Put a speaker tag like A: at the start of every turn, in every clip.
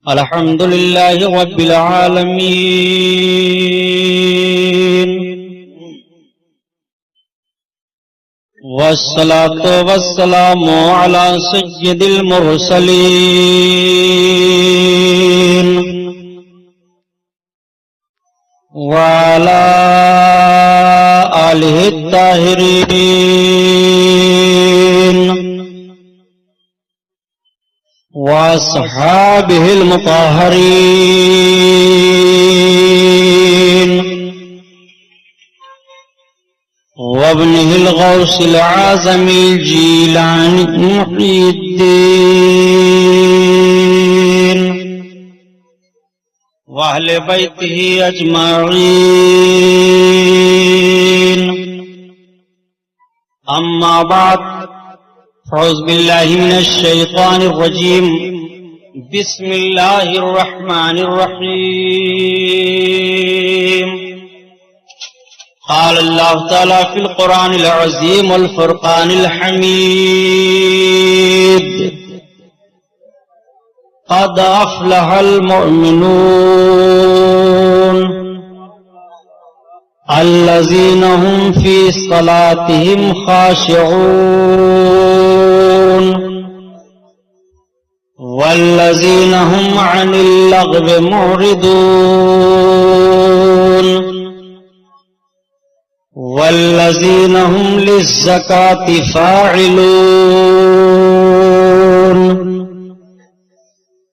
A: الحمد لله رب العالمين والصلاة والسلام على سيد المرسلين وعلى آله الطاهرين وأصحابه المطهرين وابنه الغوث العظم الجيلاني محي الدين وأهل بيته أجمعين. أما بعد، أعوذ بالله من الشيطان الرجيم. بسم الله الرحمن الرحيم. قال الله تعالى في القرآن العظيم والفرقان الحميد: قد أفلح المؤمنون الذين هم في صلاتهم خاشعون والذين هم عن اللغو معرضون والذين هم للزكاة فاعلون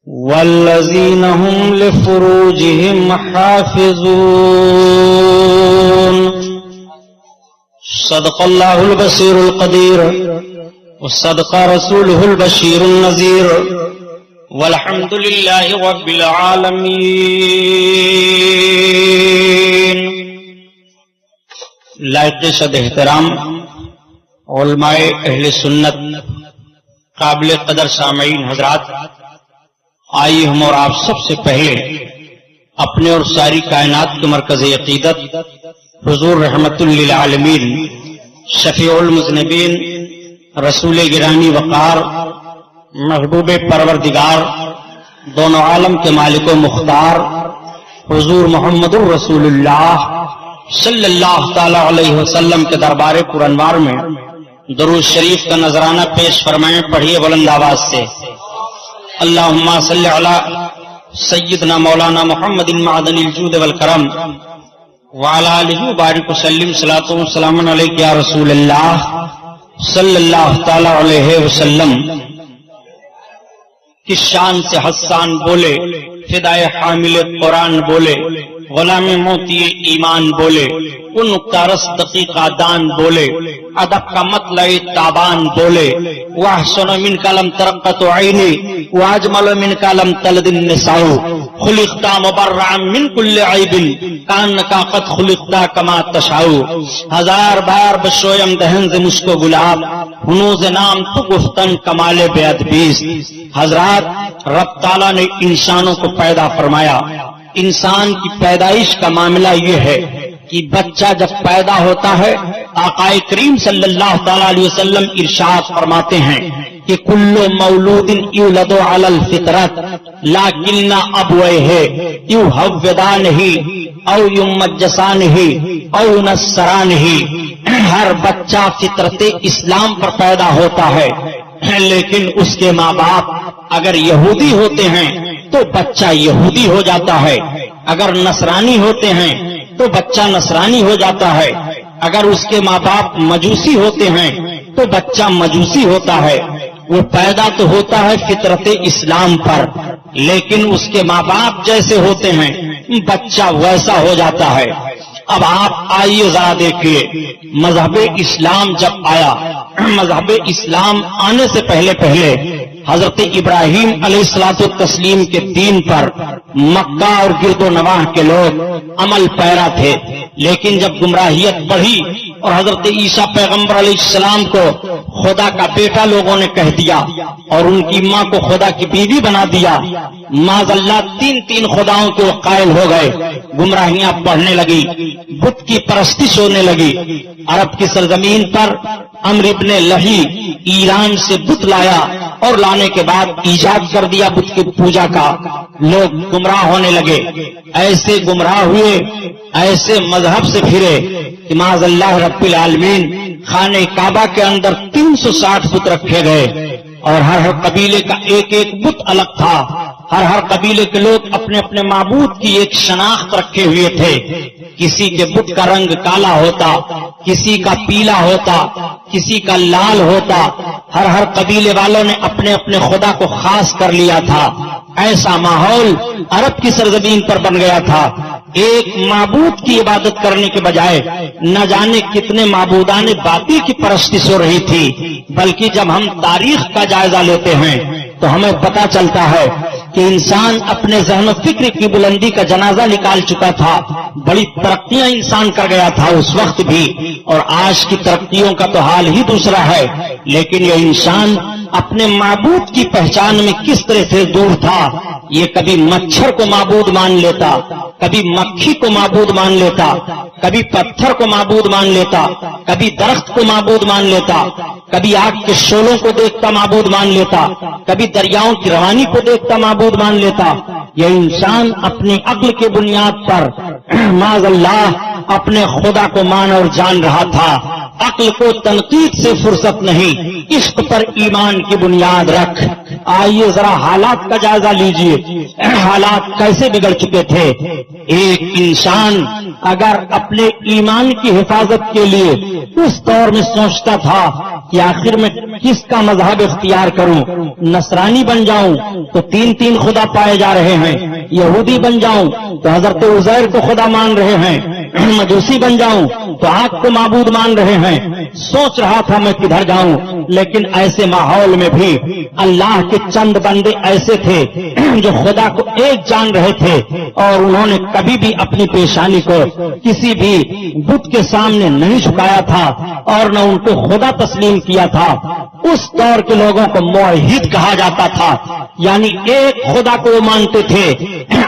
A: والذين هم لفروجهم حافظون. صدق الله البصير القدير وصدق رسوله البشير النذير والحمد لله رب العالمين. لائق صد احترام علماء اہل سنت، قابل قدر سامعین حضرات، آئیے ہم اور آپ سب سے پہلے اپنے اور ساری کائنات کے مرکز عقیدت حضور رحمت للعالمین، شفیع المذنبین، رسول گرامی وقار، محبوب پروردگار، دونوں عالم کے مالک و مختار حضور محمد الرسول اللہ صلی اللہ تعالی علیہ وسلم کے دربار پرانوار میں درود شریف کا نذرانہ پیش فرمائیں. پڑھیے بلند آواز سے: اللہم صلی علی سیدنا مولانا محمد معدن الجود والکرم وعلی آلہ وبارک وسلم. صلاۃ و سلام علیک یا رسول اللہ صلی اللہ تعالی علیہ وسلم. کس شان سے حسان بولے، فدائے حامل قرآن بولے، غلام موتی ایمان بولے، وہ نکتہ رس دقیقہ دان بولے، ادب کا مطلع تابان بولے، وَأَحْسَنُ مِنْكَ لَمْ تَرَقَّتُ عَيْنِي وَأَجْمَلُ مِنْكَ لَمْ تَلِدِ النِّسَاءُ خُلِقْتَ مُبَرَّعًا مِنْ كُلِّ عَيْبٍ كَأَنَّكَ قَدْ خُلِقْتَ كَمَا تَشَاءُ. ہزار بار بشویم دہن ز مشک و گلاب، ہنوز نام تو گفتن کمال بے ادبیست. حضرات، رب تعالیٰ نے انسانوں کو پیدا فرمایا. انسان کی پیدائش کا معاملہ یہ ہے کہ بچہ جب پیدا ہوتا ہے، آقا کریم صلی اللہ تعالی علیہ وسلم ارشاد فرماتے ہیں کہ کل مولود یولد علی الفطرت لیکن ابویہ یہودانہ او یمجسانہ او ینصرانہ. ہر بچہ فطرت اسلام پر پیدا ہوتا ہے، لیکن اس کے ماں باپ اگر یہودی ہوتے ہیں تو بچہ یہودی ہو جاتا ہے، اگر نصرانی ہوتے ہیں تو بچہ نصرانی ہو جاتا ہے، اگر اس کے ماں باپ مجوسی ہوتے ہیں تو بچہ مجوسی ہوتا ہے. وہ پیدا تو ہوتا ہے فطرت اسلام پر، لیکن اس کے ماں باپ جیسے ہوتے ہیں بچہ ویسا ہو جاتا ہے. اب آپ آئیے ذرا دیکھیے، مذہب اسلام جب آیا، مذہب اسلام آنے سے پہلے حضرت ابراہیم علیہ الصلوۃ والتسلیم کے دین پر مکہ اور گرد و نواح کے لوگ عمل پیرا تھے. لیکن جب گمراہیت بڑھی اور حضرت عیسیٰ پیغمبر علیہ السلام کو خدا کا بیٹا لوگوں نے کہہ دیا اور ان کی ماں کو خدا کی بیوی بنا دیا، معاذ اللہ تین خداؤں کے وہ قائل ہو گئے. گمراہیاں بڑھنے لگی، بت کی پرستش ہونے لگی. عرب کی سرزمین پر عمرو ابن لہی ایران سے بت لایا اور لانے کے بعد ایجاد کر دیا بت کی پوجا کا. لوگ گمراہ ہونے لگے، ایسے گمراہ ہوئے، ایسے مذہب سے پھرے کہ معاذ اللہ رب العالمین خانہ کعبہ کے اندر 360 بت رکھے گئے اور ہر قبیلے کا ایک ایک بت الگ تھا. ہر قبیلے کے لوگ اپنے اپنے معبود کی ایک شناخت رکھے ہوئے تھے. کسی کے بت کا رنگ کالا ہوتا، کسی کا پیلا ہوتا، کسی کا لال ہوتا. ہر قبیلے والوں نے اپنے اپنے خدا کو خاص کر لیا تھا. ایسا ماحول عرب کی سرزمین پر بن گیا تھا. ایک معبود کی عبادت کرنے کے بجائے نہ جانے کتنے معبودان باطل کی پرستش ہو رہی تھی. بلکہ جب ہم تاریخ کا جائزہ لیتے ہیں تو ہمیں پتہ چلتا ہے کہ انسان اپنے ذہن و فکر کی بلندی کا جنازہ نکال چکا تھا. بڑی ترقیاں انسان کر گیا تھا اس وقت بھی، اور آج کی ترقیوں کا تو حال ہی دوسرا ہے. لیکن یہ انسان اپنے معبود کی پہچان میں کس طرح سے دور تھا. یہ کبھی مچھر کو معبود مان لیتا، کبھی مکھی کو معبود مان لیتا، کبھی پتھر کو معبود مان لیتا، کبھی درخت کو معبود مان لیتا، کبھی آگ کے شعلوں کو دیکھتا معبود مان لیتا، کبھی دریاؤں کی روانی کو دیکھتا معبود مان لیتا. یہ انسان اپنی عقل کے بنیاد پر معاذ اللہ اپنے خدا کو مان اور جان رہا تھا. عقل کو تنقید سے فرصت نہیں، عشق پر ایمان کی بنیاد رکھ. آئیے ذرا حالات کا جائزہ لیجئے، حالات کیسے بگڑ چکے تھے. ایک انسان اگر اپنے ایمان کی حفاظت کے لیے اس دور میں سوچتا تھا کہ آخر میں کس کا مذہب اختیار کروں، نصرانی بن جاؤں تو 3 خدا پائے جا رہے ہیں، یہودی بن جاؤں تو حضرت عزیر کو خدا مان رہے ہیں، مجوسی بن جاؤں تو آگ کو معبود مان رہے ہیں. سوچ رہا تھا میں کدھر جاؤں. لیکن ایسے ماحول میں بھی اللہ کے چند بندے ایسے تھے جو خدا کو ایک جان رہے تھے، اور انہوں نے کبھی بھی اپنی پیشانی کو کسی بھی بت کے سامنے نہیں جھکایا تھا اور نہ ان کو خدا تسلیم کیا تھا. اس دور کے لوگوں کو موحد کہا جاتا تھا، یعنی ایک خدا کو وہ مانتے تھے.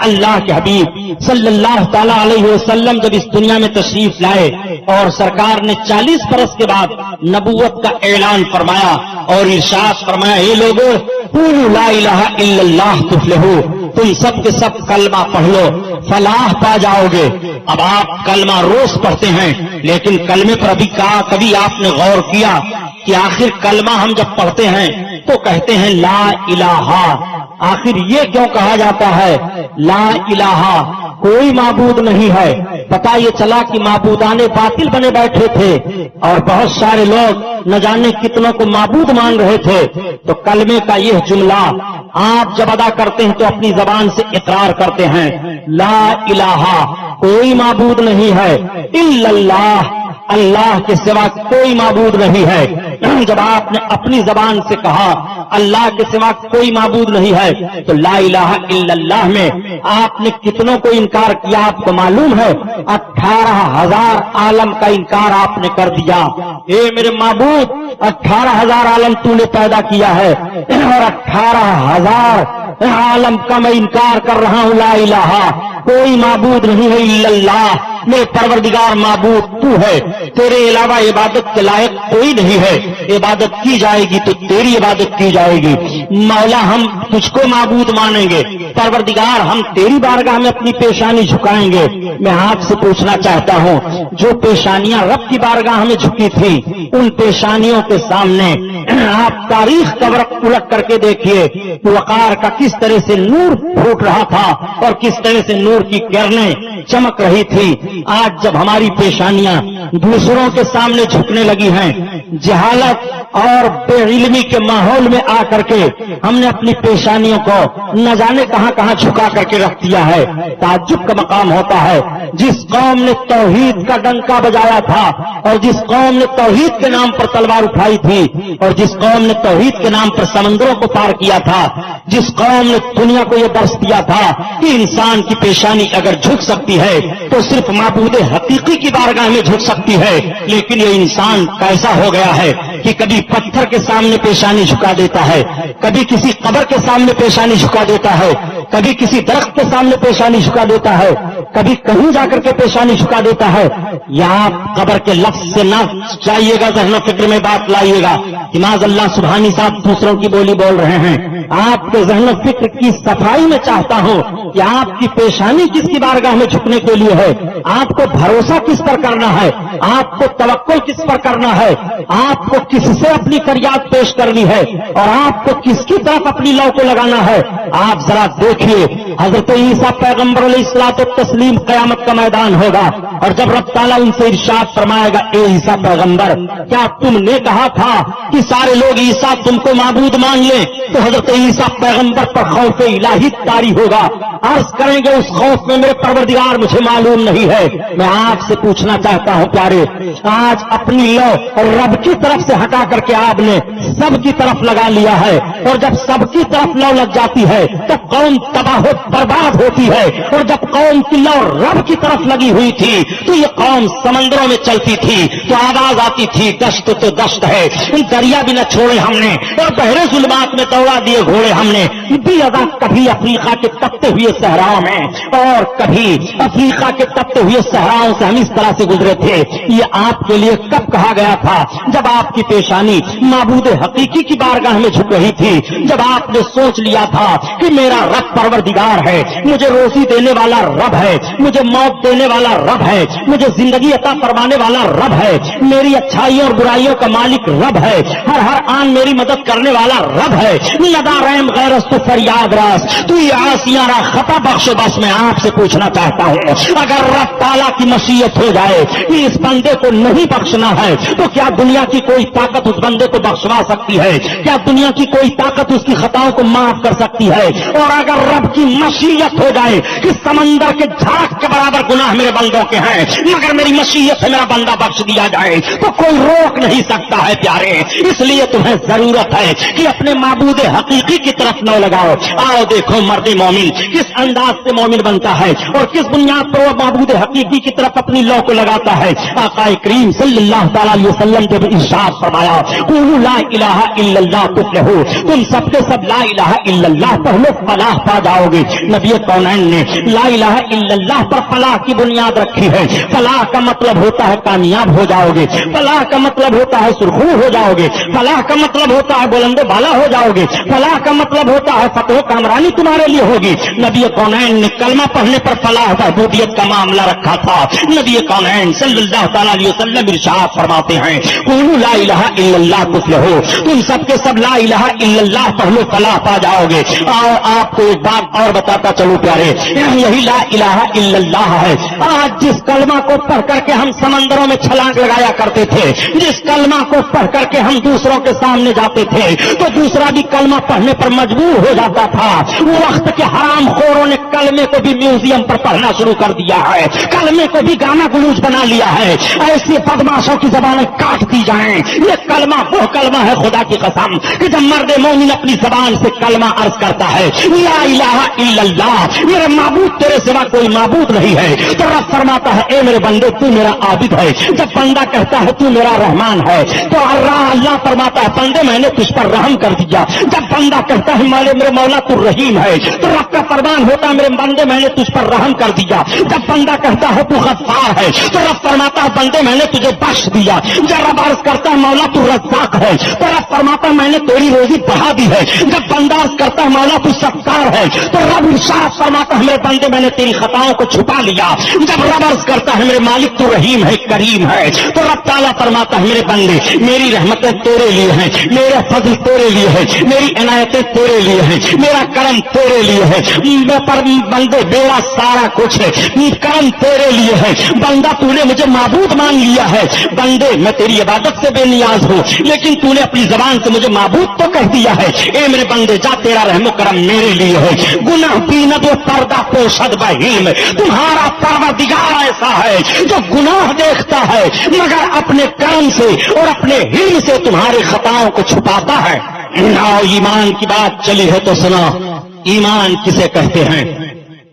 A: اللہ کے حبیب صلی اللہ تعالی علیہ وسلم جب اس دنیا میں تشریف لائے اور سرکار نے 40 برس کے بعد نبوت کا اعلان فرمایا اور ارشاد فرمایا، اے لوگوں قولوا لا الہ الا اللہ تفلحوا، تم سب کے سب کلمہ پڑھ لو فلاح پا جاؤ گے. اب آپ کلمہ روز پڑھتے ہیں، لیکن کلمے پر کبھی آپ نے غور کیا کہ آخر کلمہ ہم جب پڑھتے ہیں تو کہتے ہیں لا الہ. آخر یہ کیوں کہا جاتا ہے لا الہ؟ کوئی معبود نہیں ہے. پتہ یہ چلا کہ معبودان باطل بنے بیٹھے تھے اور بہت سارے لوگ نہ جانے کتنوں کو معبود مان رہے تھے. تو کلمے کا یہ جملہ آپ جب ادا کرتے ہیں تو اپنی زبان سے اقرار کرتے ہیں لا الہ، کوئی معبود نہیں ہے، الا اللہ، اللہ کے سوا کوئی معبود نہیں ہے. جب آپ نے اپنی زبان سے کہا اللہ کے سوا کوئی معبود نہیں ہے تو لا الہ الا اللہ میں آپ نے کتنوں کو انکار کیا آپ کو معلوم ہے؟ 18,000 عالم کا انکار آپ نے کر دیا. اے میرے معبود، 18,000 عالم تو نے پیدا کیا ہے اور 18,000 عالم کا میں انکار کر رہا ہوں. لا الہ، کوئی معبود نہیں ہے الا اللہ، میرے پروردگار معبود تو ہے، تیرے علاوہ عبادت کے لائق کوئی نہیں ہے. عبادت کی جائے گی تو تیری عبادت کی جائے گی. مولا ہم تجھ کو معبود مانیں گے، پروردگار ہم تیری بارگاہ میں اپنی پیشانی جھکائیں گے. میں آپ سے پوچھنا چاہتا ہوں، جو پیشانیاں رب کی بارگاہ میں جھکی تھی ان پیشانیوں کے سامنے آپ تاریخ کا ورق الٹ کر کے دیکھیے کہ وقار کا کس طرح سے نور پھوٹ رہا تھا اور کس طرح سے نور کی کرنیں چمک رہی تھی. آج جب ہماری پیشانیاں دوسروں کے سامنے جھکنے لگی ہیں، جہالت اور بے علمی کے ماحول میں آ کر کے ہم نے اپنی پیشانیوں کو نہ جانے کہاں کہاں جھکا کر کے رکھ دیا ہے. تعجب کا مقام ہوتا ہے. جس قوم نے توحید کا ڈنکا بجایا تھا اور جس قوم نے توحید کے نام پر تلوار اٹھائی تھی اور جس قوم نے توحید کے نام پر سمندروں کو پار کیا تھا، جس قوم نے دنیا کو یہ درس دیا تھا کہ انسان کی پیشانی اگر جھک سکتی ہے تو صرف معبود حقیقی کی بارگاہ میں جھک سکتی ہے. لیکن یہ انسان کیسا ہو گیا ہے کہ کبھی پتھر کے سامنے پیشانی جھکا دیتا ہے، کبھی کسی قبر کے سامنے پیشانی جھکا دیتا ہے،
B: کبھی کسی درخت کے سامنے پیشانی جھکا دیتا ہے، کبھی کہیں جا کر کے پیشانی جھکا دیتا ہے. یا آپ قبر کے لفظ سے نہ جائیے گا، ذہن و فکر میں بات لائیے گا. نماز اللہ سبحانی صاحب دوسروں کی بولی بول رہے ہیں. آپ کے ذہن و فکر کی صفائی میں چاہتا ہوں کہ آپ کی پیشانی کس کی بارگاہ میں جھکنے کے لیے ہے، آپ کو بھروسہ کس پر کرنا ہے، آپ کو توکل کس پر کرنا ہے، آپ کو کس سے اپنی فریاد پیش کرنی ہے، اور آپ کو کس کی طرف اپنی لو کو لگانا ہے. آپ ذرا دیکھیے، حضرت عیسیٰ پیغمبر علیہ الصلوۃ والتسلیم قیامت کا میدان ہوگا، اور جب رب تعالیٰ ان سے ارشاد فرمائے گا، اے عیسیٰ پیغمبر، کیا تم نے کہا تھا کہ سارے لوگ عیسیٰ تم کو معبود مان لیں؟ تو حضرت عیسیٰ پیغمبر پر خوف الہی طاری ہوگا. عرض کریں گے، اس خوف میں میرے پروردگار مجھے معلوم نہیں ہے. میں آپ سے پوچھنا چاہتا ہوں پیارے، آج اپنی لو رب کی طرف سے ہٹا کر کے آپ نے سب کی طرف لگا لیا ہے، اور جب سب کی طرف لو لگ جاتی ہے تو قوم تباہ و برباد ہوتی ہے. اور جب قوم کی لو رب کی طرف لگی ہوئی تھی تو یہ قوم سمندروں میں چلتی تھی تو آواز آتی تھی، دشت تو دشت ہے، دریا بھی نہ چھوڑے ہم نے، اور بحر ظلمات میں دوڑا دیے گھوڑے ہم نے. بھی ادا کبھی افریقہ کے تپتے ہوئے صحراؤں میں اور کبھی افریقہ کے تپتے ہوئے صحراؤں سے ہم اس طرح سے گزرے تھے. یہ آپ کے لیے کب کہا گیا تھا؟ جب آپ کی پیشانی معبود حقیقی کی بارگاہ میں جھک رہی تھی، جب آپ نے سوچ لیا تھا کہ میرا رب پروردگار ہے، مجھے روزی دینے والا رب ہے، مجھے موت دینے والا رب ہے، مجھے زندگی عطا فرمانے والا رب ہے، میری اچھائیوں اور برائیوں کا مالک رب ہے، ہر آن میری مدد کرنے والا رب ہے. لدا رحم غیرست تو فریاد راس تو یہ آسیاں را خطا بخش. بس میں آپ سے پوچھنا چاہتا ہوں، اگر رب تعالیٰ کی مشیت ہو جائے کہ اس بندے کو نہیں بخشنا ہے تو کیا دنیا کی کوئی طاقت اس بندے کو بخشوا سکتی ہے؟ کیا دنیا کی کوئی طاقت اس کی خطاؤں کو معاف کر سکتی ہے؟ اور اگر رب کی مشیت ہو جائے کہ سمندر کے جھاگ کے برابر گناہ میرے بندوں کے ہیں مگر میری مشیت سے میرا بندہ بخش دیا جائے تو کوئی روک نہیں سکتا ہے پیارے. اس لیے تمہیں ضرورت ہے کہ اپنے معبود حقیقی کی طرف نہ لگاؤ. آؤ دیکھو مرد مومن کس انداز سے مومن بنتا ہے اور کس بنیاد پر وہ معبود حقیقی کی طرف اپنی لو کو لگاتا ہے. آقا کریم صلی اللہ تعالی علیہ وسلم نے ارشاد فرمایا، قولوا لا الہ الا اللہ تفلحوا، تم سب کے سب لا الہ الا اللہ پڑھ لو فلاح پا جاؤ گے. نبی کونین نے لا الہ الا اللہ پر فلاح کی بنیاد رکھی ہے. فلاح کا مطلب ہوتا ہے کامیاب ہو جاؤ گے، فلاح کا مطلب ہوتا ہے سرخرو ہو جاؤ گے، فلاح کا مطلب ہوتا ہے بلند و بالا ہو جاؤ گے، فلاح کا مطلب ہوتا ہے فتح و کامرانی تمہارے لیے ہوگی. نبی کونین نے کلمہ پڑھنے پر فلاح و عبودیت کا معاملہ رکھا تھا. نبی کونین صلی اللہ تعالیٰ علیہ وسلم ارشاد فرماتے ہیں، قولوا لا الہ الا اللہ تفلحوا، تم سب کے سب لا الہ الا اللہ پڑھ لو فلاح پا جاؤ گے. اور آپ کو ایک بات اور بتاتا چلو پیارے، یہی لا الہ الا اللہ ہے. آج جس کلمہ کو پڑھ کر کے ہم سمندروں میں چھلانگ لگایا کرتے تھے، جس کلمہ کو پڑھ کر کے ہم دوسروں کے سامنے جاتے تھے تو دوسرا بھی کلمہ پڑھنے پر مجبور ہو جاتا تھا. وہ وقت کے حرام خوروں نے کلمے کو بھی میوزیم پر پڑھنا شروع کر دیا ہے، کلمے کو بھی گانا گلوچ بنا لیا ہے. ایسے بدماشوں کی زبانیں کاٹ دی جائیں. یہ کلمہ وہ کلمہ ہے خدا کی قسم کہ جب مرد مومن اپنی زبان سے کلمہ عرض کرتا ہے لا الہ الا اللہ، میرے معبود تیرے سوا کوئی معبود نہیں ہے، تو رب فرماتا ہے اے میرے بندے تو میرا عابد ہے. جب بندہ کہتا ہے تو میرا رحمان ہے تو اللہ فرماتا ہے بندے میں نے تجھ پر رحم کر دیا. جب بندہ کہتا ہے میرے مولا تو رحیم ہے تو رب کا فرمان ہوتا ہے میرے بندے میں نے تجھ پر رحم کر دیا. جب بندہ کہتا ہے تو غفار ہے تو رب فرماتا ہے بندے میں نے تجھے بخش دیا. جب رب عرض کرتا ہے مولا تو رزاق ہے تو رب فرماتا ہے میں نے تیری روزی بڑھا دی ہے. جب بندہ عرض کرتا ہے مولا تو ستار ہے تو رب ارشاد فرماتا ہے میرے بندے میں نے تیری خطاؤں کو چھپا لیا. جب رب عرض کرتا ہے میرے مالک تو رحیم ہے کریم ہے تو رب تعالیٰ فرماتا ہے میرے بندے میری رحمتیں تیرے لیے ہیں، میرا فضل تیرے لیے ہے، میری عنایتیں تیرے لیے ہیں، میرا کرم تیرے لیے ہے. پر بندے میرا سارا کچھ ہے، کرم تیرے لیے ہے. بندہ تو نے مجھے معبود مان لیا ہے، بندے میں تیری عبادت سے بے نیاز ہوں لیکن تو نے اپنی زبان سے مجھے معبود تو کہہ دیا ہے. اے میرے بندے جا تیرا رحم و کرم میرے لیے ہے. گناہ بیند و پردہ پوشد بہیم، تمہارا پروردگار ایسا ہے جو گناہ دیکھتا ہے مگر اپنے کرم سے اور اپنے علم سے تمہاری خطاؤں کو چھپاتا ہے. ایمان کی بات چلی ہے تو سنا، ایمان کسے کہتے ہیں؟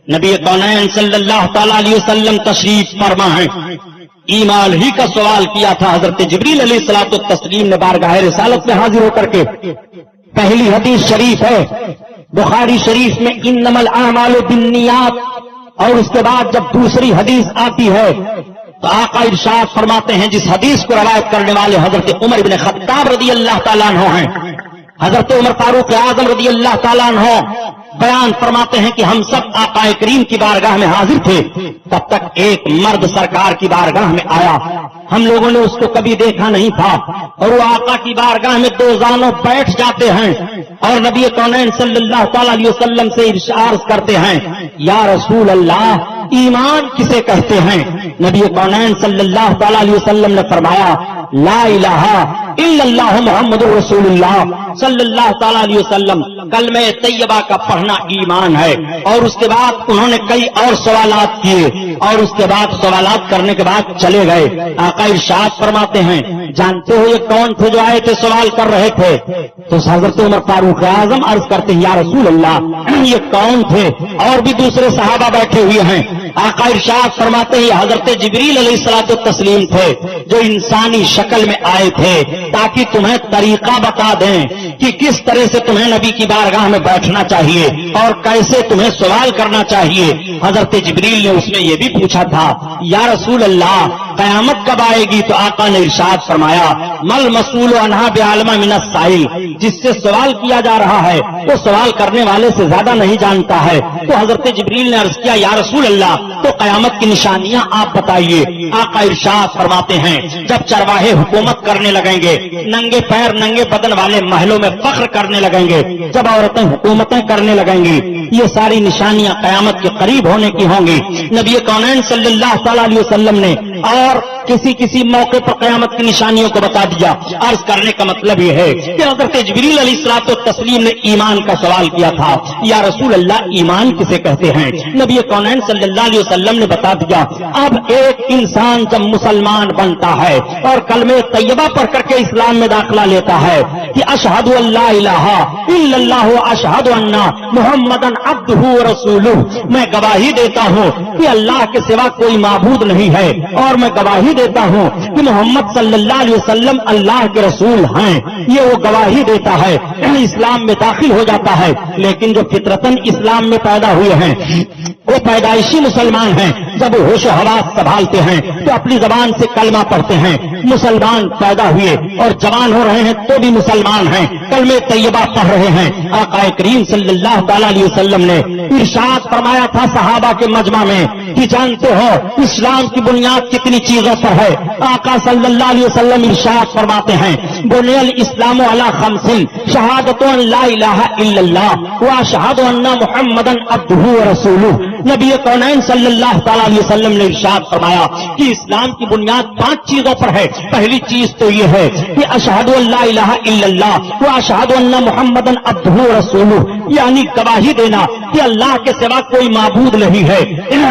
B: نبی کونین صلی اللہ تعالی علیہ وسلم تشریف فرما ہے. ایمان ہی کا سوال کیا تھا حضرت جبریل علیہ الصلوۃ والتسلیم نے بارگاہ رسالت میں حاضر ہو کر کے. پہلی حدیث شریف ہے बुखारी शरीफ में इन्नमल आमालु बिन्नियात, और उसके बाद जब दूसरी हदीस आती है तो आका इरशाद फरमाते हैं, जिस हदीस को रवायत करने वाले हजरत उमर इब्न खत्ताब रदी अल्लाह ताला अन्हु हैं, हजरत उमर फारूक आजम रदी अल्लाह ताला अन्हु बयान फरमाते हैं कि हम सब आका करीम की बारगाह में हाजिर थे, तब तक एक मर्द सरकार की बारगाह में आया। हम लोगों ने उसको कभी देखा नहीं था, और वो आका की बारगाह में दो जानों बैठ जाते हैं और नबी कौनैन सल्लल्लाहु अलैहि वसल्लम से इरशाद करते हैं, या रसूल अल्लाह, ईमान किसे कहते हैं? नबी कौनैन सल्लल्लाहु अलैहि वसल्लम ने फरमाया, ला इलाहा इल्लल्लाह मुहम्मदुर रसूलुल्लाह सल्लल्लाहु अलैहि वसल्लम, कलमे तैयबा का पढ़ना ईमान है। और उसके बाद उन्होंने कई और सवालात किए, और उसके बाद सवालात करने के बाद चले गए। आका इरशाद फरमाते हैं, जानते हो ये कौन थे जो आए थे सवाल कर रहे थे? तो हजरत उमर फारूक आजम अर्ज करते हैं, या रसूल अल्लाह, ये कौन थे? और भी दूसरे सहाबा बैठे हुए हैं। आका इरशाद फरमाते हैं, हजरत जिब्रील अलैहिस्सलातु तस्लीम थे, जो इंसानी शक्ल में आए थे ताकि तुम्हें तरीका बता दें कि किस तरह से तुम्हें नबी की बारगाह में बैठना चाहिए और कैसे तुम्हें सवाल करना चाहिए। हजरत जिब्रील ने उसमें यह भी पूछा था, या रसूल अल्लाह, कयामत कब आएगी? तो आका ने इरशाद फरमाया, मल मसूल अनहा बिआलमा मिनस साइल, जिससे सवाल किया जा रहा है वो सवाल करने वाले से ज्यादा नहीं जानता है। तो हजरत जिब्रील ने अर्ज किया, या रसूल अल्लाह, तो कयामत की निशानियां आप बताइए। आका इरशाद फरमाते हैं, जब चरवाहे हुकूमत करने लगेंगे, नंगे पैर नंगे बदन वाले महलों में फख्र करने लगेंगे, जब औरतें हुकूमतें करने लगेंगी, ये सारी निशानियां कयामत के करीब होने की होंगी। नबी कौनैन सल्लल्लाहु अलैहि वसल्लम ने और किसी किसी मौके पर कयामत की निशानियों को बता दिया। अर्ज करने का मतलब यह है कि हजरत जिब्रील अलैहिस्सलातु तस्लीम ने ईमान का सवाल किया था, या रसूल अल्लाह, ईमान किसे कहते हैं? नबी कौनैन सल्लल्लाहु अलैहि वसल्लम ने बता दिया। अब एक इंसान जब मुसलमान बनता है और कलमे तैयबा पढ़ करके इस्लाम में दाखिला लेता है कि अशहदु अल्ला इलाहा इल्लल्लाहु अशहदु अन्ना मुहम्मदन अब्दुहु व रसूलुहु, मैं गवाही देता हूँ कि अल्लाह के सिवा कोई माबूद नहीं है, और मैं गवाही देता हूँ कि मोहम्मद सल्लल्लाहु अलैहि वसल्लम अल्लाह के रसूल हैं। ये वो गवाही देता है, इस्लाम में दाखिल हो जाता है। लेकिन जो फितरतन इस्लाम में पैदा हुए हैं वो पैदाइशी मुसलमान हैं। जब होश हवास संभालते हैं तो अपनी जबान से कलमा पढ़ते हैं। मुसलमान पैदा हुए और जवान हो रहे हैं तो भी मुसलमान हैं, कलमे तैयबा पढ़ रहे हैं। आका करीम सल्लल्लाहु अलैहि वसल्लम ने इरशाद फरमाया था सहाबा के मजमा में कि जानते हो इस्लाम की बुनियाद कितनी चीजों पर है? आका सल्लल्लाहु अलैहि वसल्लम इरशाद फरमाते हैं, बुनियल इस्लामु अला खम्सिन शहादतु अन ला इलाहा इल्लल्लाह व अशहदु अन्ना मुहम्मदन अब्दुहु व रसूलुहु। नबी कौनैन सल्लल्लाहु अलैहि वसल्लम ने इरशाद फरमाया कि इस्लाम की बुनियाद 5 चीजों पर है। पहली चीज तो ये है कि अशहदु अल्ला इलाहा इल्लल्लाह व अशहदु अन्ना मुहम्मदन अब्दुहु व रसूलुहु, यानी गवाही देना कि अल्लाह के सिवा कोई माबूद नहीं है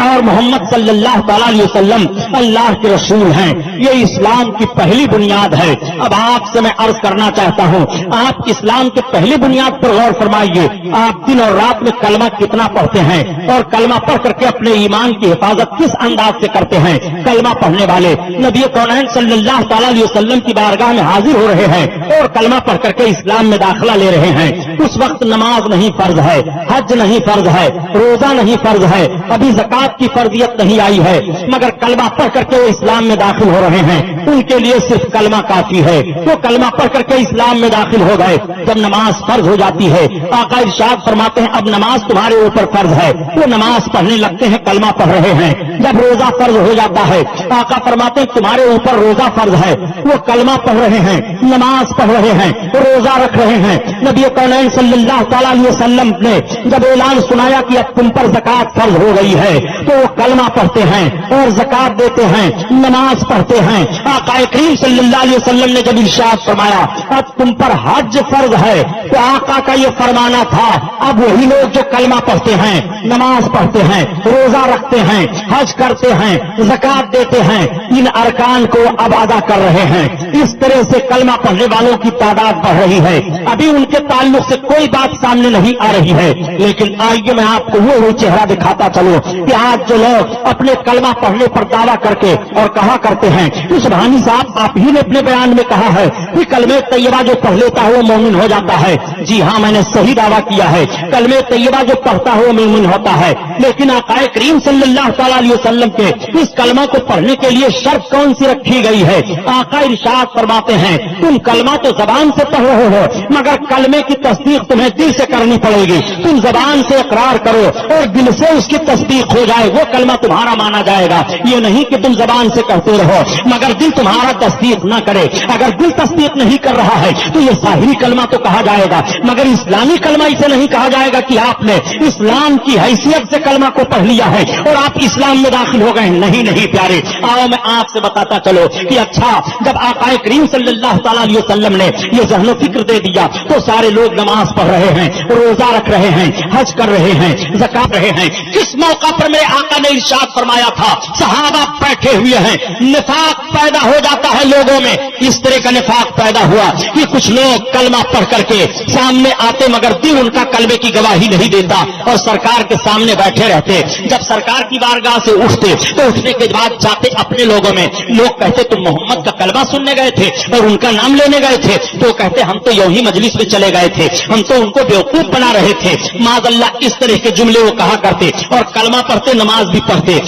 B: और मोहम्मद सल्लल्लाहु अलैहि वसल्लम अल्लाह के रसूल हैं। ये इस्लाम की पहली बुनियाद है। अब आपसे मैं अर्ज करना चाहता हूँ, आप इस्लाम के पहली बुनियाद पर गौर फरमाइए। आप दिन और रात में कलमा कितना पढ़ते हैं और कलमा पढ़ करके अपने ईमान की हिफाजत किस अंदाज से करते हैं? कलमा पढ़ने वाले नबी कौनैन सल्लल्लाहु अलैहि वसल्लम की बारगाह में हाजिर हो रहे हैं और कलमा पढ़ करके इस्लाम में दाखिला ले रहे हैं। उस वक्त नमाज नहीं फर्ज है, हज नहीं फर्ज है, रोजा नहीं फर्ज है, अभी ज़कात की फर्जियत नहीं आई है, मगर कलमा पढ़ करके वो इस्लाम में दाखिल हो रहे हैं। उनके लिए सिर्फ कलमा काफी है, वो कलमा पढ़ करके इस्लाम में दाखिल हो गए। जब नमाज फर्ज हो जाती है, आका इरशाद फरमाते हैं अब नमाज तुम्हारे ऊपर फर्ज है, वो नमाज पढ़ने लगते हैं, कलमा पढ़ रहे हैं। जब रोजा फर्ज हो जाता है, आका फरमाते हैं तुम्हारे ऊपर रोजा फर्ज है, वो कलमा पढ़ रहे हैं, नमाज पढ़ रहे हैं, रोजा रख रहे हैं। नबी कौनैन सल्लल्लाहु अलैहि वसल्लम ने जब ऐलान सुनाया कि अब तुम पर ज़कात फर्ज हो गई है, तो वो कलमा पढ़ते हैं और ज़कात देते हैं, नमाज पढ़ते हैं। आका करीम सल्लल्लाहु अलैहि वसल्लम ने जब इरशाद फरमाया अब तुम पर हज फर्ज है, तो आका का ये फरमाना था अब वही लोग जो कलमा पढ़ते हैं, नमाज पढ़ते हैं, रोजा रखते हैं, हज करते हैं, ज़कात देते हैं, इन अरकान को अब अदा कर रहे हैं। इस तरह से कलमा पढ़ने वालों की तादाद बढ़ रही है। अभी उनके ताल्लुक से कोई बात सामने नहीं आ रही है, लेकिन आइए मैं आपको वो चेहरा दिखाता चलूं कि आज जो लोग अपने कलमा पढ़ने पर दावा करके और कहा करते हैं कि सुभान सुबहानी साहब, आप ही ने अपने बयान में कहा है कि कलमे तैयबा जो पढ़ लेता है वो मोमिन हो जाता है। जी हाँ, मैंने सही दावा किया है, कलमे तैयबा जो पढ़ता है वो मोमिन होता है। लेकिन आक़ाए करीम सल्लल्लाहु तआला अलैहि वसल्लम के इस कलमा को पढ़ने के लिए शर्त कौन सी रखी गई है? आका इरशाद फरमाते हैं, तुम कलमा तो जबान से पढ़ रहे हो, मगर कलमे की तस्दीक तुम्हें दिल से करनी पड़ेगी। तुम जबान से इकरार करो और दिल से उसकी तस्दीक हो जाए, वो कलमा तुम्हारा माना जाएगा। ये नहीं कि तुम जबान से कहते रहो मगर दिल तुम्हारा तस्दीक न करे। अगर दिल तस्दीक नहीं कर रहा है तो ये साहिरी कलमा तो कहा जाएगा, मगर इस्लामी कलमा इसे नहीं कहा जाएगा कि आपने इस्लाम की हैसियत से कलमा को पढ़ लिया है और आप इस्लाम में दाखिल हो गए। नहीं नहीं प्यारे, आओ मैं आपसे बताता चलो कि अच्छा, जब आक़ाए करीम सल्लल्लाहु तआला अलैहि वसल्लम ने ये ज़हन फिक्र दे दिया तो सारे लोग नमाज पढ़ रहे हैं, रोजा रख रहे हैं, हज कर रहे हैं, ज़कात रहे हैं। किस मौका पर मेरे आका ने इरशाद फरमाया था, सहाबा बैठे हुए हैं, निफाक पैदा हो जाता है लोगों में। इस तरह का निफाक पैदा हुआ कि कुछ लोग कलमा पढ़ करके सामने आते मगर दिल उनका कलमे की गवाही नहीं देता और सरकार के सामने बैठे रहते। जब सरकार की बारगाह से उठते तो उठने के बाद जाते अपने लोगों में, लोग कहते तुम मोहम्मद का कलमा सुनने गए थे और उनका नाम लेने गए थे? तो कहते हम तो यूं ही मजलिस में चले गए थे, हम तो उनको बेवकूफ बना रहे थे। माज़अल्लाह इस तरह के जुमले वो कहा करते और कलमा पढ़ते, नमाज भी पढ़ते,